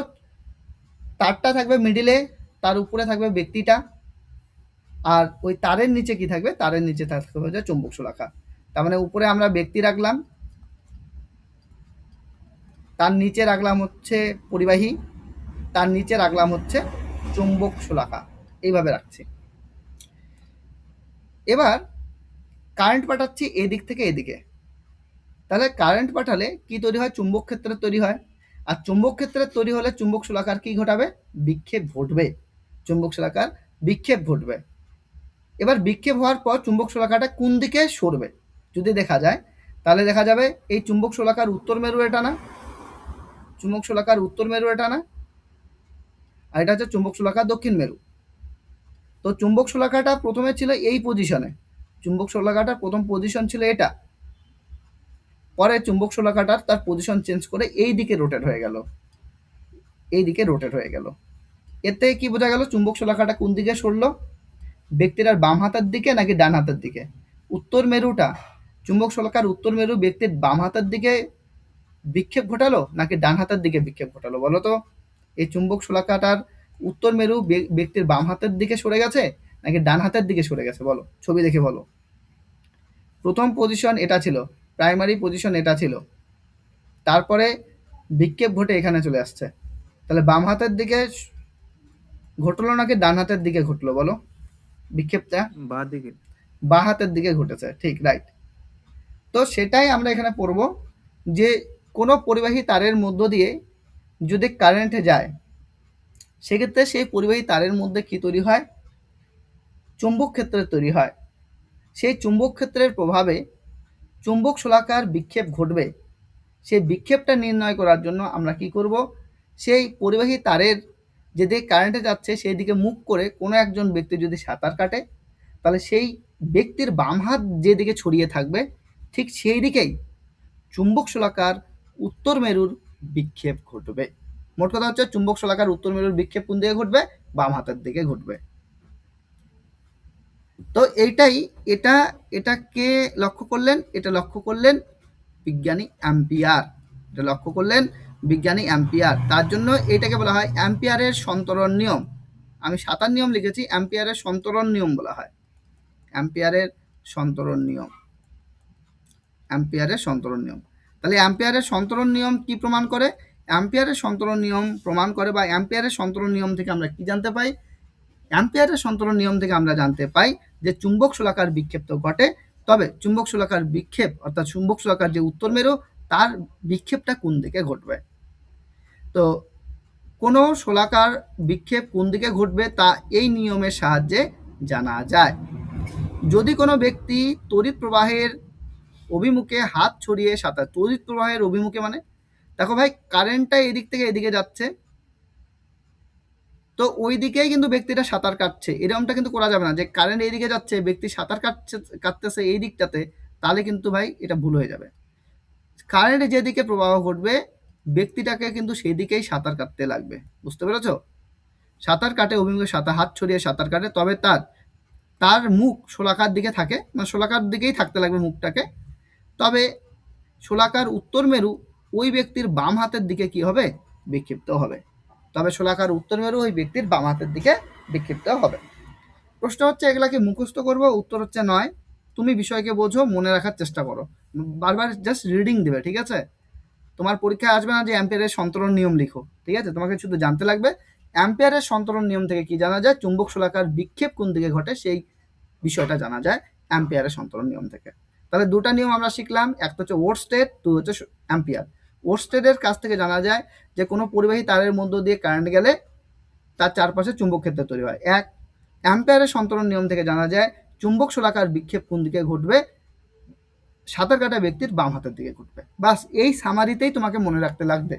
তারটা থাকবে মিডিলে, তার উপরে থাকবে ব্যক্তিটা, আর ওই তারের নিচে কি থাকবে, তারের নিচে থাকবে হচ্ছে চুম্বক শলাকা। তার মানে উপরে আমরা ব্যক্তি রাখলাম, তার নিচে রাখলাম হচ্ছে পরিবাহী, তার নিচে রাখলাম হচ্ছে চুম্বক শলাকা, এইভাবে রাখছি। এবার কারেন্ট পাঠাচ্ছি এদিক থেকে এদিকে, তাহলে কারেন্ট পাঠালে কি তৈরি হয়, চুম্বক ক্ষেত্রের তৈরি হয়, আর চুম্বক ক্ষেত্রের তৈরি হলে চুম্বক শলাকার কি ঘটাবে, বিক্ষেপ ঘটবে, চুম্বক শলাকার বিক্ষেপ ঘটবে। এবার বিক্ষেপ হওয়ার পর চুম্বক শলাকাটা কোন দিকে সরবে যদি দেখা যায়, তাহলে দেখা যাবে এই চুম্বক শলাকার উত্তর মেরু এটা না, চুম্বক শলাকার উত্তর মেরু এটা না, আর এটা হচ্ছে চুম্বক শলাকার দক্ষিণ মেরু। তো চুম্বক শলাকাটা প্রথমে ছিল এই পজিশনে, চুম্বক শলাকাটার প্রথম পজিশন ছিল এটা, পরে চুম্বক শলাকাটার তার পজিশন চেঞ্জ করে এই দিকে রোটেট হয়ে গেল, এই দিকে রোটেট হয়ে গেল। এতে কি বোঝা গেল, চুম্বক শলাকাটা কোন দিকে সরলো, ব্যক্তির বাম হাতের দিকে নাকি ডান হাতের দিকে? উত্তর মেরুটা, চুম্বক শলাকার উত্তর মেরু ব্যক্তির বাম হাতের দিকে বিক্ষেপ ঘটালো নাকি ডান হাতের দিকে বিক্ষেপ ঘটালো বলো তো? এই চুম্বক শলাকাটার উত্তর মেরু ব্যক্তির বাম হাতের দিকে সরে গেছে নাকি ডান হাতের দিকে সরে গেছে বলো, ছবি দেখে বলো। প্রথম পজিশন এটা ছিল, প্রাইমারি পজিশন এটা ছিল, তারপরে বিক্ষেপ ঘটে এখানে চলে আসছে, তাহলে বাম হাতের দিকে ঘটলো নাকি ডান হাতের দিকে ঘটলো বলো বিক্ষেপটা? বাঁ দিকে। বাঁ হাতের দিকে ঘটেছে, ঠিক রাইট। তো সেটাই আমরা এখানে পড়ব যে কোনো পরিবাহী তারের মধ্য দিয়ে যদি কারেন্ট যায়, সেক্ষেত্রে সেই পরিবাহী তারের মধ্যে কি তৈরি হয়, চুম্বক ক্ষেত্রের তৈরি হয়। সেই চুম্বক ক্ষেত্রের প্রভাবে চুম্বক শলাকার বিক্ষেপ ঘটবে, সেই বিক্ষেপটা নির্ণয় করার জন্য আমরা কি করব, সেই পরিবাহী তারের যেদিকে কারেন্টে যাচ্ছে সেই দিকে মুখ করে কোনো একজন ব্যক্তি যদি সাঁতার কাটে, তাহলে সেই ব্যক্তির বাম হাত যেদিকে ছড়িয়ে থাকবে ঠিক সেই দিকেই চুম্বক শলাকার উত্তর মেরুর বিক্ষেপ ঘটবে। মোট কথা হচ্ছে চুম্বক শলাকার উত্তর মেরুর বিক্ষেপ কোন দিকে ঘটবে, বাম হাতের দিকে ঘটবে। তো এইটাই, এটা কে লক্ষ্য করলেন, এটা লক্ষ্য করলেন বিজ্ঞানী অ্যাম্পিয়ার। এটা লক্ষ্য করলেন, বিজ্ঞানী অ্যাম্পিয়ার। তার জন্য এটাকে বলা হয় অ্যাম্পিয়ারের সন্তরণ নিয়ম। আমি সাঁতার নিয়ম লিখেছি, অ্যাম্পিয়ারের সন্তরণ নিয়ম বলা হয়। অ্যাম্পিয়ারের সন্তরণ নিয়ম, অ্যাম্পিয়ারের সন্তরণ নিয়ম। তাহলে অ্যাম্পিয়ারের সন্তরণ নিয়ম কি প্রমাণ করে? অ্যাম্পিয়ারের সন্তরণ নিয়ম প্রমাণ করে, বা অ্যাম্পিয়ারের সন্তরণ নিয়ম থেকে আমরা কি জানতে পাই? অ্যাম্পিয়ারের সন্তরণ নিয়ম থেকে আমরা জানতে পাই যে চুম্বক শোলাকার বিক্ষেপ তো ঘটে, তবে চুম্বক শোলাকার বিক্ষেপ অর্থাৎ চুম্বক শোলাকার যে উত্তর মেরু তার বিক্ষেপটা কোন দিকে ঘটবে। তো কোনো শোলাকার বিক্ষেপ কোন দিকে ঘটবে তা এই নিয়মের সাহায্যে জানা যায়। যদি কোনো ব্যক্তি তড়িৎ প্রবাহের অভিমুখে হাত ছড়িয়ে সাঁতার, তড়িৎ প্রবাহের অভিমুখে মানে দেখো ভাই কারেন্টটা এদিক থেকে এদিকে যাচ্ছে, তো ওই দিকেই কিন্তু ব্যক্তিটা সাঁতার কাটছে, এরকমটা কিন্তু করা যাবে না যে কারেন্ট এইদিকে যাচ্ছে ব্যক্তি সাঁতার কাটতেছে এই দিকটাতে, তাহলে কিন্তু ভাই এটা ভুল হয়ে যাবে। কারেন্ট যেদিকে প্রবাহ ঘটবে ব্যক্তিটাকে কিন্তু সেই দিকেই সাঁতার কাটতে লাগবে। বুঝতে পেরেছ? সাঁতার কাটে অভিমুখে সাঁতার, হাত ছড়িয়ে সাঁতার কাটে, তবে তার মুখ শোলাকার দিকে থাকে, মানে শোলাকার দিকেই থাকতে লাগবে মুখটাকে। তবে শোলাকার উত্তর মেরু ওই ব্যক্তির বাম হাতের দিকে কি হবে? বিক্ষিপ্ত হবে। তবে শোলাকার উত্তর মেরু ওই ব্যক্তির বাম হাতের দিকে বিক্ষিপ্ত হবে। প্রশ্ন হচ্ছে এগুলাকে মুখস্থ করবো? উত্তর হচ্ছে নয়। তুমি বিষয়কে বোঝো, মনে রাখার চেষ্টা করো, বারবার জাস্ট রিডিং দেবে, ঠিক আছে? তোমার পরীক্ষায় আসবে না যে অ্যাম্পিয়ারের সন্তরণ নিয়ম লিখো, ঠিক আছে? তোমাকে শুধু জানতে লাগবে অ্যাম্পিয়ারের সন্তরণ নিয়ম থেকে কি জানা যায়, চুম্বক শোলাকার বিক্ষেপ কোন দিকে ঘটে সেই বিষয়টা জানা যায় অ্যাম্পিয়ারের সন্তরণ নিয়ম থেকে। তাহলে দুটা নিয়ম আমরা শিখলাম, একটা হচ্ছে ওরস্টেড, দুই হচ্ছে অ্যাম্পিয়ার। ওরস্টেডের কাছ থেকে জানা যায় যে কোনো পরিবাহী তারের মধ্য দিয়ে কারেন্ট গেলে তার চারপাশে চুম্বক ক্ষেত্র তৈরি হয়। এক, অ্যাম্পিয়ারের সন্তরণ নিয়ম থেকে জানা যায় চুম্বক শোলাকার বিক্ষেপ কোন দিকে ঘটবে, সাঁতার কাটা ব্যক্তির বাম হাতের দিকে ঘটবে। বাস এই সামারিতেই তোমাকে মনে রাখতে লাগবে,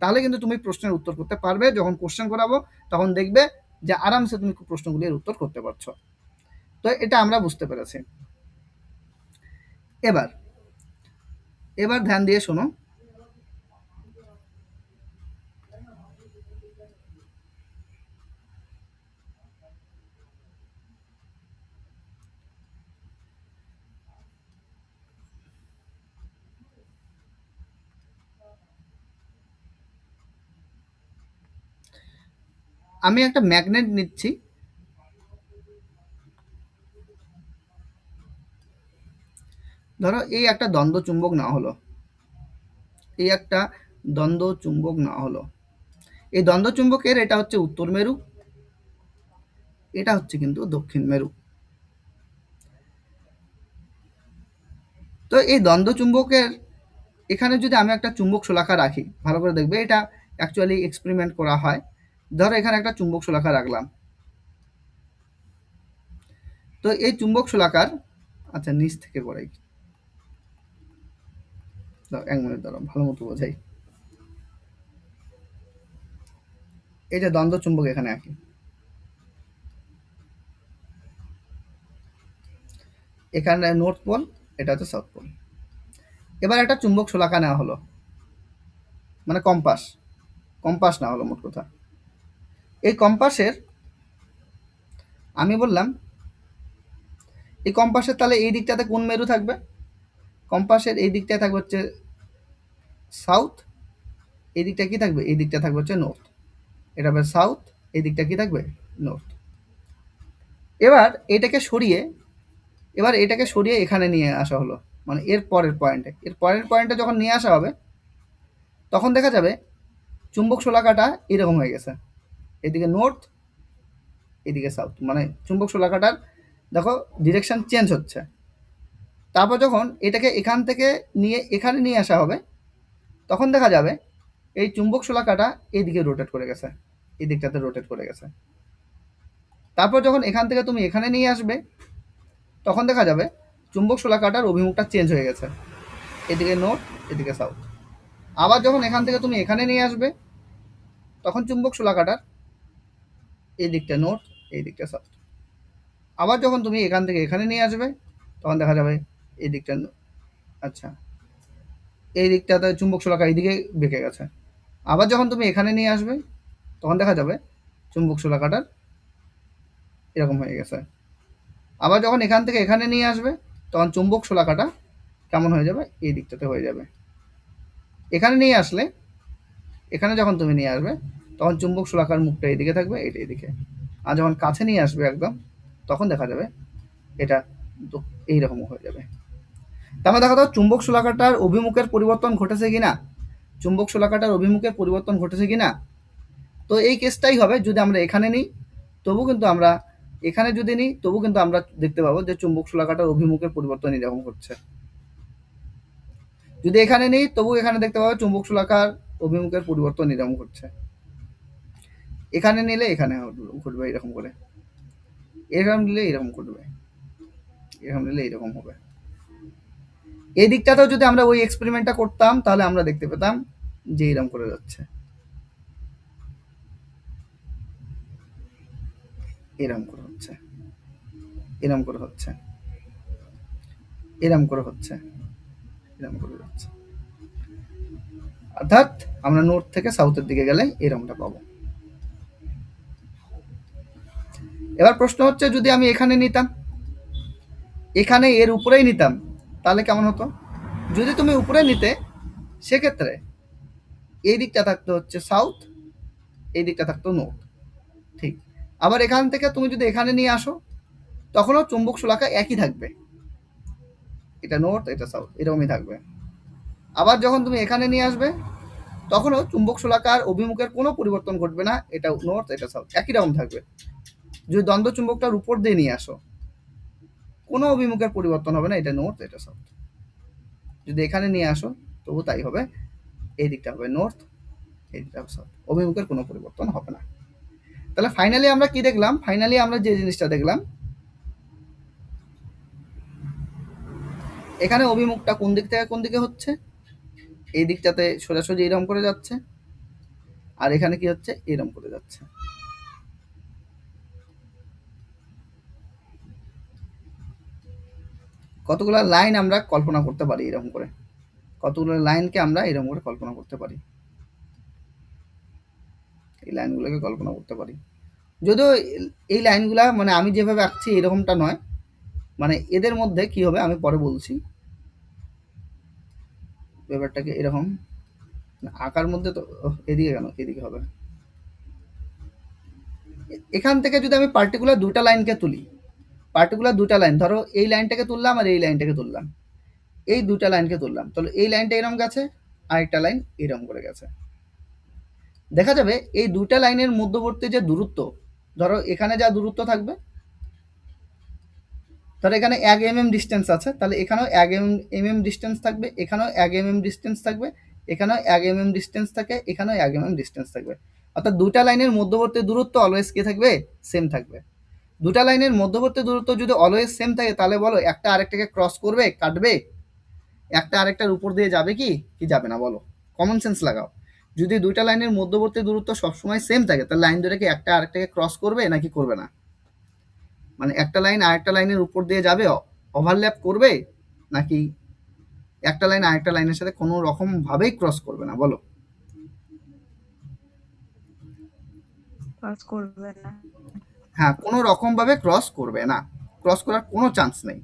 তাহলে কিন্তু তুমি প্রশ্নের উত্তর করতে পারবে। যখন কোশ্চেন করাবো তখন দেখবে যে আরামসে তুমি প্রশ্নগুলির উত্তর করতে পারছো। তো এটা আমরা বুঝতে পেরেছি। এবার ধ্যান দিয়ে শোনো। আমি একটা ম্যাগনেট নিচ্ছি, ধরো এই একটা দ্বন্দ্ব চুম্বক নেওয়া হলো, এই একটা দ্বন্দ্ব চুম্বক নেওয়া হলো। এই দ্বন্দ্ব চুম্বকের এটা হচ্ছে উত্তর মেরু, এটা হচ্ছে কিন্তু দক্ষিণ মেরু। তো এই দ্বন্দ্ব চুম্বকের এখানে যদি আমি একটা চুম্বক শোলাকা রাখি, ভালো করে দেখবে, এটা অ্যাকচুয়ালি এক্সপেরিমেন্ট করা হয়। ধরো এখানে একটা চুম্বক শোলাকা রাখলাম, তো এই চুম্বক শোলাকার, আচ্ছা নিচ থেকে করাই, এক মিনিট ধরো ভালো মতো বোঝাই। এই যে দ্বন্দ্ব চুম্বক এখানে আঁকি, এখানে নর্থ পোল, এটা হচ্ছে সাউথ পোল। এবার একটা চুম্বক শোলাকা নেওয়া হলো, মানে কম্পাস নেওয়া হলো মোট কথা। এই কম্পাসের আমি বললাম এই কম্পাসের তাহলে এই দিকটাতে কোন মেরু থাকবে? কম্পাসের এই দিকটায় থাকবে হচ্ছে সাউথ, এই দিকটা কি থাকবে? এই দিকটা থাকবে হচ্ছে নর্থ। এটা হবে সাউথ, এই দিকটা কি থাকবে? নর্থ। এবার এটাকে সরিয়ে এখানে নিয়ে আসা হলো, মানে এর পরের পয়েন্টে যখন নিয়ে আসা হবে তখন দেখা যাবে চুম্বক শোলাকাটা এরকম হয়ে গেছে, এদিকে নর্থ এদিকে সাউথ, মানে চুম্বক শোলাকাটার দেখো ডিরেকশন চেঞ্জ হচ্ছে। তারপর যখন এটাকে এখান থেকে নিয়ে এখানে নিয়ে আসা হবে তখন দেখা যাবে এই চুম্বক শোলাকাটা এইদিকে রোটেট করে গেছে, এই দিকটাতে রোটেট করে গেছে। তারপর যখন এখান থেকে তুমি এখানে নিয়ে আসবে তখন দেখা যাবে চুম্বক শোলাকাটার অভিমুখটা চেঞ্জ হয়ে গেছে, এদিকে নর্থ এদিকে সাউথ। আবার যখন এখান থেকে তুমি এখানে নিয়ে আসবে তখন চুম্বক শোলাকাটার এই দিকটা নর্থ এই দিকটা সাউথ। আবার যখন তুমি এখান থেকে এখানে নিয়ে আসবে তখন দেখা যাবে এই দিকটা, আচ্ছা এই দিকটাতে চুম্বক শোলাকা এইদিকে বেঁকে গেছে। আবার যখন তুমি এখানে নিয়ে আসবে তখন দেখা যাবে চুম্বক শোলাকাটার এরকম হয়ে গেছে। আবার যখন এখান থেকে এখানে নিয়ে আসবে তখন চুম্বক শোলাকাটা কেমন হয়ে যাবে, এই দিকটাতে হয়ে যাবে। এখানে নিয়ে আসলে, এখানে যখন তুমি নিয়ে আসবে তখন চুম্বক শলাকার মুখটা এইদিকে থাকবে, এটা এইদিকে। আর যখন কাছে নিয়ে আসবে একদম, তখন দেখা যাবে এটা এইরকম হয়ে যাবে। তারপরে দেখা যাও চুম্বক শলাকাটার অভিমুখের পরিবর্তন ঘটেছে কিনা, চুম্বক শলাকাটার অভিমুখের পরিবর্তন ঘটেছে কিনা। তো এই কেসটাই হবে যদি আমরা এখানে নিই, তবু কিন্তু আমরা এখানে যদি নিই, তবু কিন্তু আমরা দেখতে পাবো যে চুম্বক শলাকাটার অভিমুখের পরিবর্তন এরকম ঘটছে। যদি এখানে নিই, তবু এখানে দেখতে পাবো চুম্বক শলাকার অভিমুখের পরিবর্তন এরকম ঘটছে। এখানে নিলে এখানে ঘটবে এরকম করে, এরকম নিলে এরকম ঘটবে, এরকম নিলে এরকম হবে। এই দিকটাতেও যদি আমরা ওই এক্সপেরিমেন্টটা করতাম, তাহলে আমরা দেখতে পেতাম যে এরকম করে যাচ্ছে, এরকম করে হচ্ছে, এরকম করে হচ্ছে, এরকম করে হচ্ছে, এরকম করে যাচ্ছে। অর্থাৎ আমরা নর্থ থেকে সাউথের দিকে গেলে এরকমটা পাবো। এবার প্রশ্ন হচ্ছে, যদি আমি এখানে নিতাম, এখানে এর উপরেই নিতাম, তাহলে কেমন হতো? যদি তুমি উপরে নিতে, সেক্ষেত্রে এই দিকটা থাকতো হচ্ছে সাউথ, এই দিকটা থাকতো নর্থ, ঠিক। আবার এখান থেকে তুমি যদি এখানে নিয়ে আসো, তখনও চুম্বক শলাকা একই থাকবে, এটা নর্থ এটা সাউথ এরকমই থাকবে। আবার যখন তুমি এখানে নিয়ে আসবে, তখনও চুম্বক শলাকার অভিমুখের কোনো পরিবর্তন ঘটবে না, এটা নর্থ এটা সাউথ একই রকম থাকবে। যদি দ্বন্দ্ব চুম্বকটার উপর দিয়ে নিয়ে আসো, কোনো অভিমুখের পরিবর্তন হবে না, এটা নর্থ এটা সাউথ। যদি এখানে নিয়ে আসো, তবু তাই হবে, এই দিকটা হবে নর্থ, এই দিকটা হবে সাউথ, অভিমুখের কোনো পরিবর্তন হবে না। তাহলে ফাইনালি আমরা কি দেখলাম? ফাইনালি আমরা যে জিনিসটা দেখলাম, এখানে অভিমুখটা কোন দিক থেকে কোন দিকে হচ্ছে, এই দিকটাতে সোজাসুজি এরকম করে যাচ্ছে, আর এখানে কি হচ্ছে, এরকম করে যাচ্ছে। কতগুলো লাইন আমরা কল্পনা করতে পারি এরকম করে, কতগুলো লাইনকে আমরা এরকম করে কল্পনা করতে পারি, এই লাইনগুলোকে কল্পনা করতে পারি। যদিও এই লাইনগুলা মানে আমি যেভাবে আঁকছি এরকমটা নয়, মানে এদের মধ্যে কি হবে আমি পরে বলছি, ব্যাপারটাকে এরকম আঁকার মধ্যে তো এদিকে কেন, এদিকে হবে। এখান থেকে যদি আমি পার্টিকুলার দুটা লাইনকে তুলি, পার্টিকুলার দুটা লাইন, ধরো এই লাইনটাকে তুললাম আর এই লাইনটাকে তুললাম, এই দুটা লাইনকে তুললাম, তাহলে এই লাইনটা এরকম গেছে, আরেকটা লাইন এরকম করে গেছে। দেখা যাবে এই দুটা লাইনের মধ্যবর্তী যে দূরত্ব, ধরো এখানে যা দূরত্ব থাকবে, ধরো এখানে 1 mm ডিস্টেন্স আছে, তাহলে এখানেও 1 mm ডিস্টেন্স থাকবে, এখানেও 1 mm ডিস্টেন্স থাকবে, এখানেও 1 mm ডিস্টেন্স থাকে, এখানেও 1 mm ডিস্টেন্স থাকবে। অর্থাৎ দুটা লাইনের মধ্যবর্তী দূরত্ব অলওয়েজ কি থাকবে, সেম থাকবে। দুটা লাইনের মধ্যবর্তী দূরত্ব যদি অলওয়েজ সেম থাকে, তাহলে বলো একটা আরেকটাকে ক্রস করবে, কাটবে, একটা আরেকটার উপর দিয়ে যাবে কি কি যাবে না, বলো, কমন সেন্স লাগাও। যদি দুইটা লাইনের মধ্যবর্তী দূরত্ব সবসময় সেম থাকে, তাহলে লাইন ধরে কি একটা আরেকটাকে ক্রস করবে নাকি করবে না? মানে একটা লাইন আরেকটা লাইনের উপর দিয়ে যাবে, ওভারল্যাপ করবে, নাকি একটা লাইন আরেকটা লাইনের সাথে কোনো রকম ভাবেই ক্রস করবে না, বলো? ক্রস করবে না। হ্যাঁ, কোনো রকম ভাবে ক্রস করবে না, ক্রস করার কোনো চান্স নেই।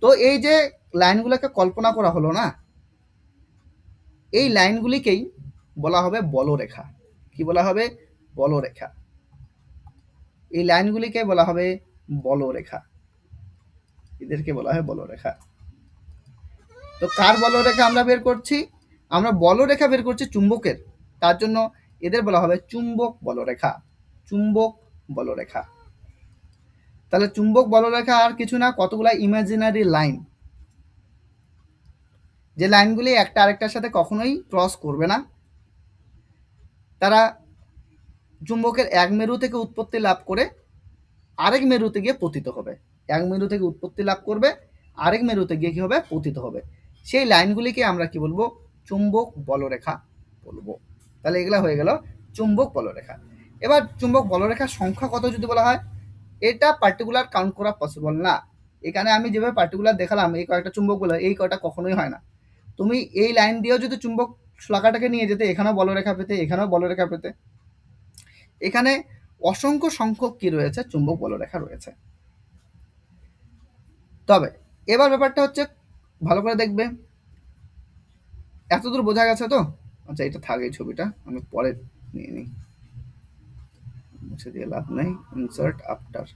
তো এই যে লাইনগুলোকে কল্পনা করা হলো না, এই লাইনগুলিকেই বলা হবে বলরেখা। কি বলা হবে? বলরেখা। এই লাইনগুলিকে বলা হবে বলরেখা, এদেরকে বলা হয় বলরেখা। তো কার বলরেখা আমরা বের করছি? আমরা বলরেখা বের করছি চুম্বকের, তার জন্য এদের বলা হবে চুম্বক বলরেখা, চুম্বক বলরেখা। তাহলে চুম্বক বলরেখা আর কিছু না, কতগুলা ইমাজিনারি লাইন, যে লাইনগুলি একটা আরেকটার সাথে কখনোই ক্রস করবে না, তারা চুম্বকের এক মেরু থেকে উৎপত্তি লাভ করে আরেক মেরুতে গিয়ে পতিত হবে, এক মেরু থেকে উৎপত্তি লাভ করবে, আরেক মেরুতে গিয়ে কি হবে, পতিত হবে। সেই লাইনগুলিকে আমরা কি বলবো? চুম্বক বলরেখা বলবো। তাহলে এগুলা হয়ে গেল চুম্বক বলরেখা। এবার চুম্বক বলরেখার সংখ্যা কত যদি বলা হয়, এটা পার্টিকুলার কাউন্ট করা পসিবল না। এখানে আমি যেভাবে পার্টিকুলার দেখালাম এই কয়েকটা চুম্বক বলে, এই কয়টা কখনোই হয় না। তুমি এই লাইন দিয়েও যদি চুম্বক শাখাটাকে নিয়ে যেতে, এখানেও বলরেখা পেতে, এখানেও বলরেখা পেতে। এখানে অসংখ্য সংখ্যক কি রয়েছে, চুম্বক বলরেখা রয়েছে। তবে এবার ব্যাপারটা হচ্ছে ভালো করে দেখবে। এতদূর বোঝা গেছে তো? আচ্ছা, এটা থাক, এই ছবিটা আমি পরে নিয়ে নিই, মুছে দিয়ে লাভ নেই। ইনসার্ট আফটার,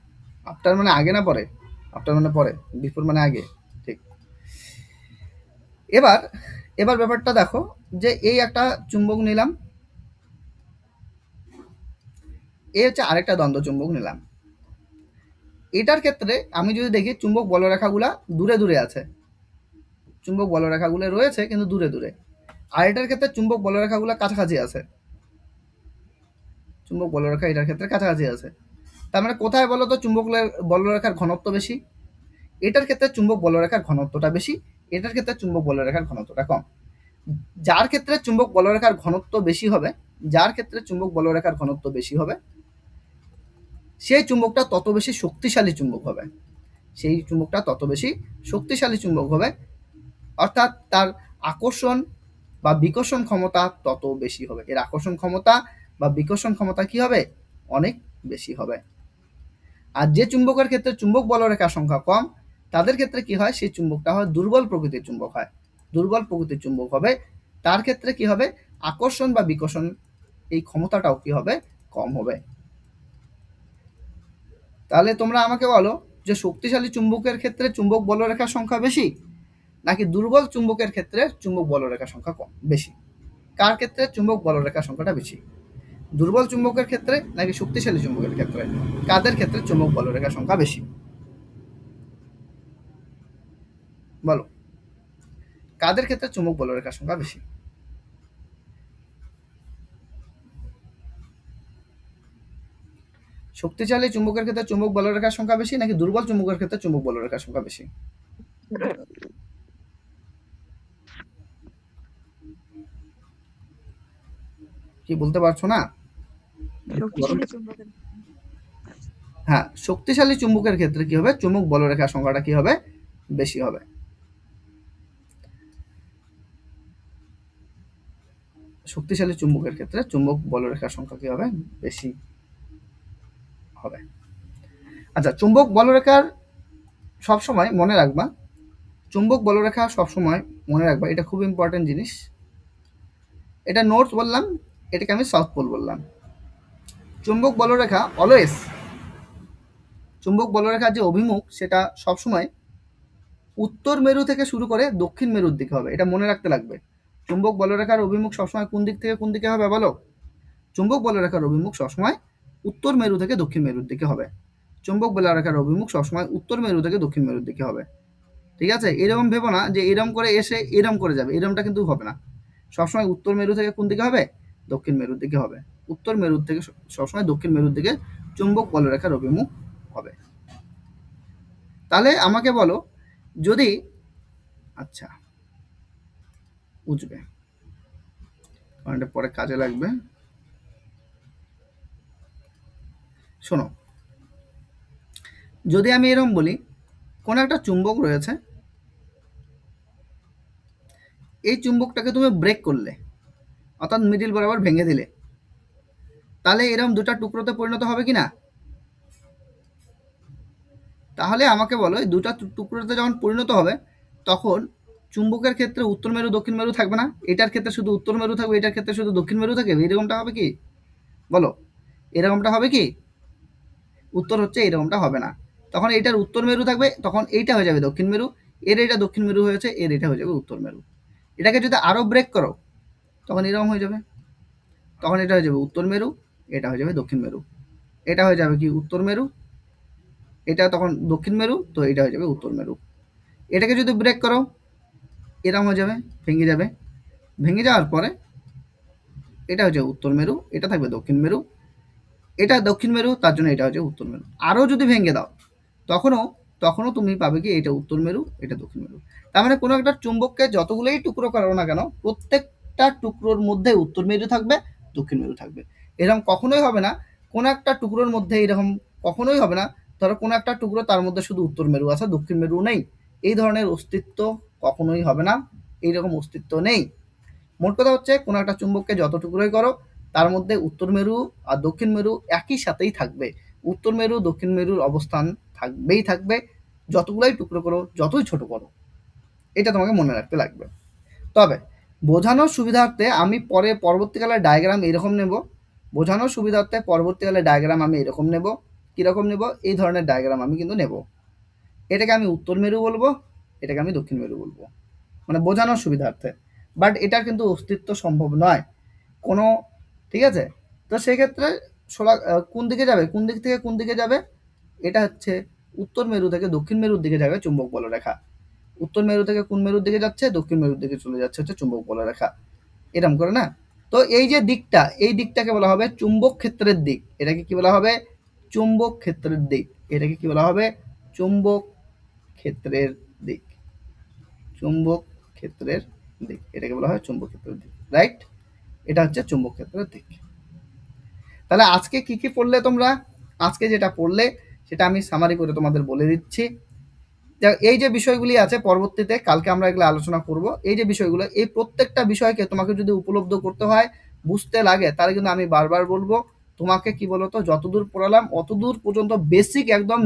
আফটার মানে আগে না পরে, আফটার মানে পরে, বিফোর মানে আগে, ঠিক। এবার এবার ব্যাপারটা দেখো, যে এই একটা চুম্বক নিলাম, এই হচ্ছে আরেকটা দ্বন্দ্ব চুম্বক নিলাম। এটার ক্ষেত্রে আমি যদি দেখি চুম্বক বলরেখাগুলা দূরে দূরে আছে, চুম্বক বলরেখাগুলো রয়েছে কিন্তু দূরে দূরে। আর এটার ক্ষেত্রে চুম্বক বলরেখাগুলো কাছাকাছি আছে, চুম্বক বলরেখা এটার ক্ষেত্রে কাছাকাছি আছে। তার মানে কোথায় বলো তো চুম্বক বলরেখার ঘনত্ব বেশি? এটার ক্ষেত্রে চুম্বক বলরেখার ঘনত্বটা বেশি, এটার ক্ষেত্রে চুম্বক বলরেখার ঘনত্বটা কম। যার ক্ষেত্রে চুম্বক বলরেখার ঘনত্ব বেশি হবে, যার ক্ষেত্রে চুম্বক বলরেখার ঘনত্ব বেশি হবে, সেই চুম্বকটা তত বেশি শক্তিশালী চুম্বক হবে, সেই চুম্বকটা তত বেশি শক্তিশালী চুম্বক হবে, অর্থাৎ তার আকর্ষণ বা বিকর্ষণ ক্ষমতা তত বেশি হবে। এর আকর্ষণ ক্ষমতা বা বিকর্ষণ ক্ষমতা কি হবে? অনেক বেশি হবে। আর যে চুম্বকের ক্ষেত্রে চুম্বক বলরেখার সংখ্যা কম, তাদের ক্ষেত্রে কি হয়? সেই চুম্বকটা হয় দুর্বল প্রকৃতির চুম্বক হয়, দুর্বল প্রকৃতির চুম্বক হবে। তার ক্ষেত্রে কি হবে? আকর্ষণ বা বিকর্ষণ এই ক্ষমতাটাও কি হবে? কম হবে। তাহলে তোমরা আমাকে বলো যে শক্তিশালী চুম্বকের ক্ষেত্রে চুম্বক বলরেখার সংখ্যা বেশি, নাকি দুর্বল চুম্বকের ক্ষেত্রে চুম্বক বলরেখার সংখ্যা কম বেশি? কার ক্ষেত্রে চুম্বক বলরেখার সংখ্যাটা বেশি? দুর্বল চুম্বকের ক্ষেত্রে নাকি শক্তিশালী চুম্বকের ক্ষেত্রে? কাদের ক্ষেত্রে চুম্বক বলরেখার সংখ্যা বেশি? বলো, কাদের ক্ষেত্রে চুম্বক বলরেখার সংখ্যা বেশি? শক্তিশালী চুম্বকের ক্ষেত্রে চুম্বক বলরেখার সংখ্যা বেশি, নাকি দুর্বল চুম্বকের ক্ষেত্রে চুম্বক বলরেখার সংখ্যা বেশি? কি বলতে পারছো না? শক্তিশালী চুম্বকের। হ্যাঁ, শক্তিশালী চুম্বকের ক্ষেত্রে কি হবে? চুম্বক বলরেখার সংখ্যাটা কি হবে? বেশি হবে। শক্তিশালী চুম্বকের ক্ষেত্রে চুম্বক বলরেখার সংখ্যা কি হবে? বেশি হবে। আচ্ছা, চুম্বক বলরেখার সবসময় মনে রাখবা, চুম্বক বলরেখা সবসময় মনে রাখবা, এটা খুব ইম্পর্টেন্ট জিনিস। এটা নর্থ বললাম, এটাকে আমি সাউথ পোল বললাম। চুম্বক বলরেখা অলওয়েজ, চুম্বক বলরেখার যে অভিমুখ সেটা সবসময় উত্তর মেরু থেকে শুরু করে দক্ষিণ মেরুর দিকে হবে, এটা মনে রাখতে লাগবে। চুম্বক বলরেখার অভিমুখ সবসময় কোন দিক থেকে কোন দিকে হবে বলো? চুম্বক বলরেখার অভিমুখ সবসময় উত্তর মেরু থেকে দক্ষিণ মেরুর দিকে হবে। চুম্বক বলরেখার অভিমুখ সবসময় উত্তর মেরু থেকে দক্ষিণ মেরুর দিকে হবে। ঠিক আছে? এরকম ভেবো না যে এরম করে এসে এরম করে যাবে, এরমটা কিন্তু হবে না। সবসময় উত্তর মেরু থেকে কোন দিকে হবে? দক্ষিণ মেরুর দিকে হবে। উত্তর মেরুর থেকে সবসময় দক্ষিণ মেরুর দিকে চুম্বক বলরেখার অভিমুখ হবে। তাহলে আমাকে বলো, যদি, আচ্ছা বুঝবে, কারণ এটা পরে কাজে লাগবে। শোনো, যদি আমি এরকম বলি কোন একটা চুম্বক রয়েছে, এই চুম্বকটাকে তুমি ব্রেক করলে, অর্থাৎ মিডিল বরাবর ভেঙে দিলে, তাহলে এরকম দুটা টুকরোতে পরিণত হবে কি না? তাহলে আমাকে বলো, এই দুটা টুকরোতে যখন পরিণত হবে, তখন চুম্বকের ক্ষেত্রে উত্তর মেরু দক্ষিণ মেরু থাকবে না, এটার ক্ষেত্রে শুধু উত্তর মেরু থাকবে, এটার ক্ষেত্রে শুধু দক্ষিণ মেরু থাকবে। এরকমটা হবে কি বলো? এরকমটা হবে কি? উত্তর হচ্ছে এরকমটা হবে না। তখন এটার উত্তর মেরু থাকবে, তখন এইটা হয়ে যাবে দক্ষিণ মেরু, এর এটা দক্ষিণ মেরু হয়েছে, এর এটা হয়ে যাবে উত্তর মেরু। এটাকে যদি আরও ব্রেক করো, তখন এরকম হয়ে যাবে, তখন এটা হয়ে যাবে উত্তর মেরু, এটা হয়ে যাবে দক্ষিণ মেরু, এটা হয়ে যাবে কি উত্তর মেরু, এটা তখন দক্ষিণ মেরু, তো এটা হয়ে যাবে উত্তর মেরু। এটাকে যদি ব্রেক করো, এরকম হয়ে যাবে, ভেঙে যাবে, ভেঙে যাওয়ার পরে এটা হচ্ছে উত্তর মেরু, এটা থাকবে দক্ষিণ মেরু, এটা দক্ষিণ মেরু, তার জন্য এটা হচ্ছে উত্তর মেরু। আরও যদি ভেঙে দাও, তখনও তখনও তুমি পাবে কি এটা উত্তর মেরু, এটা দক্ষিণ মেরু। তার মানে কোনো একটা চুম্বককে যতগুলোই টুকরো করো না কেন, প্রত্যেকটা টুকরোর মধ্যে উত্তর মেরু থাকবে, দক্ষিণ মেরু থাকবে। এরকম কখনোই হবে না কোনো একটা টুকরোর মধ্যে, এরকম কখনোই হবে না ধরো কোনো একটা টুকরো তার মধ্যে শুধু উত্তর মেরু আছে, দক্ষিণ মেরু নেই। এই ধরনের অস্তিত্ব কখনোই হবে না, এইরকম অস্তিত্ব নেই। মোট কথা হচ্ছে কোনো একটা চুম্বককে যত টুকরোই করো, তার মধ্যে উত্তর মেরু আর দক্ষিণ মেরু একই সাথেই থাকবে। উত্তর মেরু দক্ষিণ মেরুর অবস্থান থাকবেই থাকবে, যতগুলাই টুকরো করো, যতই ছোট করো। এটা তোমাকে মনে রাখতে লাগবে। তবে বোঝানোর সুবিধার্থে আমি পরবর্তীকালে ডায়াগ্রাম এরকম নেব, বোঝানোর সুবিধার্থে পরবর্তীকালে ডায়াগ্রাম আমি এরকম নেব। কীরকম নেব? এই ধরনের ডায়াগ্রাম আমি কিন্তু নেব। এটাকে আমি উত্তর মেরু বলবো, এটাকে আমি দক্ষিণ মেরু বলবো, মানে বোঝানোর সুবিধার্থে। বাট এটার কিন্তু অস্তিত্ব সম্ভব নয় কোনো, ঠিক আছে? তো সেক্ষেত্রে কোন দিকে যাবে, কোন দিক থেকে কোন দিকে যাবে? এটা হচ্ছে উত্তর মেরু থেকে দক্ষিণ মেরুর দিকে যাবে চুম্বক বলরেখা। উত্তর মেরু থেকে কোন মেরুর দিকে যাচ্ছে? দক্ষিণ মেরুর দিকে চলে যাচ্ছে হচ্ছে চুম্বক বলরেখা, এরকম করে না? তো এই যে দিকটা, এই দিকটাকে বলা হবে চুম্বক ক্ষেত্রের দিক। এটাকে কি বলা হবে? চুম্বক ক্ষেত্রের দিক। এটাকে কি বলা হবে? চুম্বক ক্ষেত্রের দিক। চুম্বক ক্ষেত্রের দিক, এটাকে বলা হয় চুম্বক ক্ষেত্রের দিক, রাইট? এটা হচ্ছে চুম্বক ক্ষেত্রের দিক। তাহলে আজকে কি কি পড়লে তোমরা? আজকে যেটা পড়লে সেটা আমি সামারি করে তোমাদের বলে দিচ্ছি। এই যে বিষয়গুলি আছে, পরবর্তীতে কালকে আমরা এগুলো আলোচনা করব। এই যে বিষয়গুলো, এই প্রত্যেকটা বিষয়কে তোমাকে যদি উপলব্ধ করতে হয়, বুঝতে লাগে, তাহলে কিন্তু আমি বারবার বলবো তোমাকে কি বলতো, যতদূর পড়ালাম অতদূর পর্যন্ত বেসিক একদম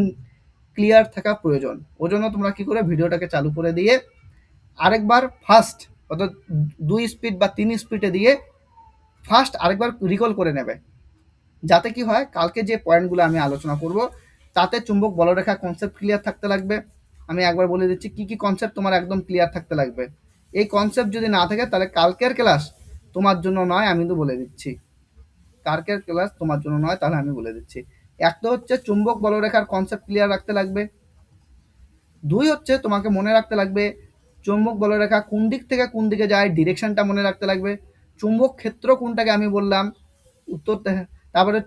ক্লিয়ার থাকা প্রয়োজন। ওই জন্য তোমরা কি করে ভিডিওটাকে চালু করে দিয়ে আরেকবার ফার্স্ট, অর্থাৎ 2 স্পিড বা 3 স্পিডে দিয়ে ফার্স্ট আরেকবার রিকল করে নেবে, যাতে কি হয় কালকে যে পয়েন্টগুলো আমি আলোচনা করব তাতে চুম্বক বলরেখা কনসেপ্ট ক্লিয়ার থাকতে লাগবে। আমি একবার বলে দিচ্ছি কি কি কনসেপ্ট তোমার একদম ক্লিয়ার থাকতে লাগবে। এই কনসেপ্ট যদি না থাকে তাহলে কালকের ক্লাস তোমার জন্য নয়, আমি তো বলে দিচ্ছি। কালকের ক্লাস তোমার জন্য নয়, তাহলে আমি বলে দিচ্ছি। এক তো হচ্ছে চুম্বক বলরেখার কনসেপ্ট ক্লিয়ার রাখতে লাগবে। 2 হচ্ছে তোমাকে মনে রাখতে লাগবে চুম্বক বলরেখা কোন দিক থেকে কোন দিকে যায়, ডিরেকশনটা মনে রাখতে লাগবে। চুম্বক ক্ষেত্র কোনটাকে আমি বললাম, উত্তর। তারপরে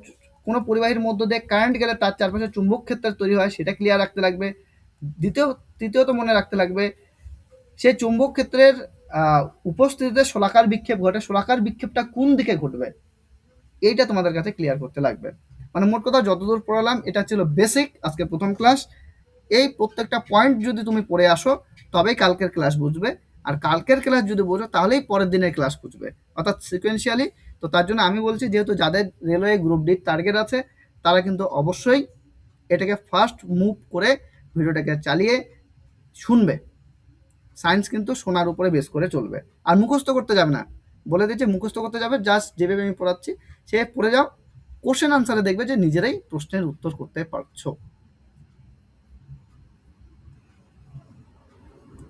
কোনো পরিবাহীর মধ্য দিয়ে কারেন্ট গেলে তার চারপাশে চুম্বক ক্ষেত্র তৈরি হয়, সেটা ক্লিয়ার রাখতে লাগবে। তৃতীয়ত মনে রাখতে লাগবে সেই চুম্বক ক্ষেত্রের উপস্থিতিতে শোলাকার বিক্ষেপ ঘটে, শোলাকার বিক্ষেপটা কোন দিকে ঘটবে, এইটা তোমাদের কাছে ক্লিয়ার করতে লাগবে। মানে মোট কথা যতদূর পড়ালাম এটা ছিল বেসিক আজকে প্রথম ক্লাস। এই প্রত্যেকটা পয়েন্ট যদি তুমি পড়ে আসো তবেই কালকের ক্লাস বুঝবে, আর কালকের ক্লাস যদি বোঝো তাহলেই পরের দিনের ক্লাস বুঝবে, অর্থাৎ সিকোয়েন্সিয়ালি। তো তার জন্য আমি বলছি, যেহেতু যাদের রেলওয়ে গ্রুপ ডির টার্গেট আছে তারা কিন্তু অবশ্যই এটাকে ফার্স্ট মুভ করে ভিডিওটাকে চালিয়ে শুনবে। সায়েন্স কিন্তু শোনার উপরে বেস করে চলবে, আর মুখস্থ করতে যাবে না। বলে দিচ্ছি, মুখস্থ করতে যাবে জাস্ট যেভাবে আমি পড়াচ্ছি সে পড়ে যাও, কোশ্চেন আনসারে দেখবে যে নিজেরাই প্রশ্নের উত্তর করতে পারছো।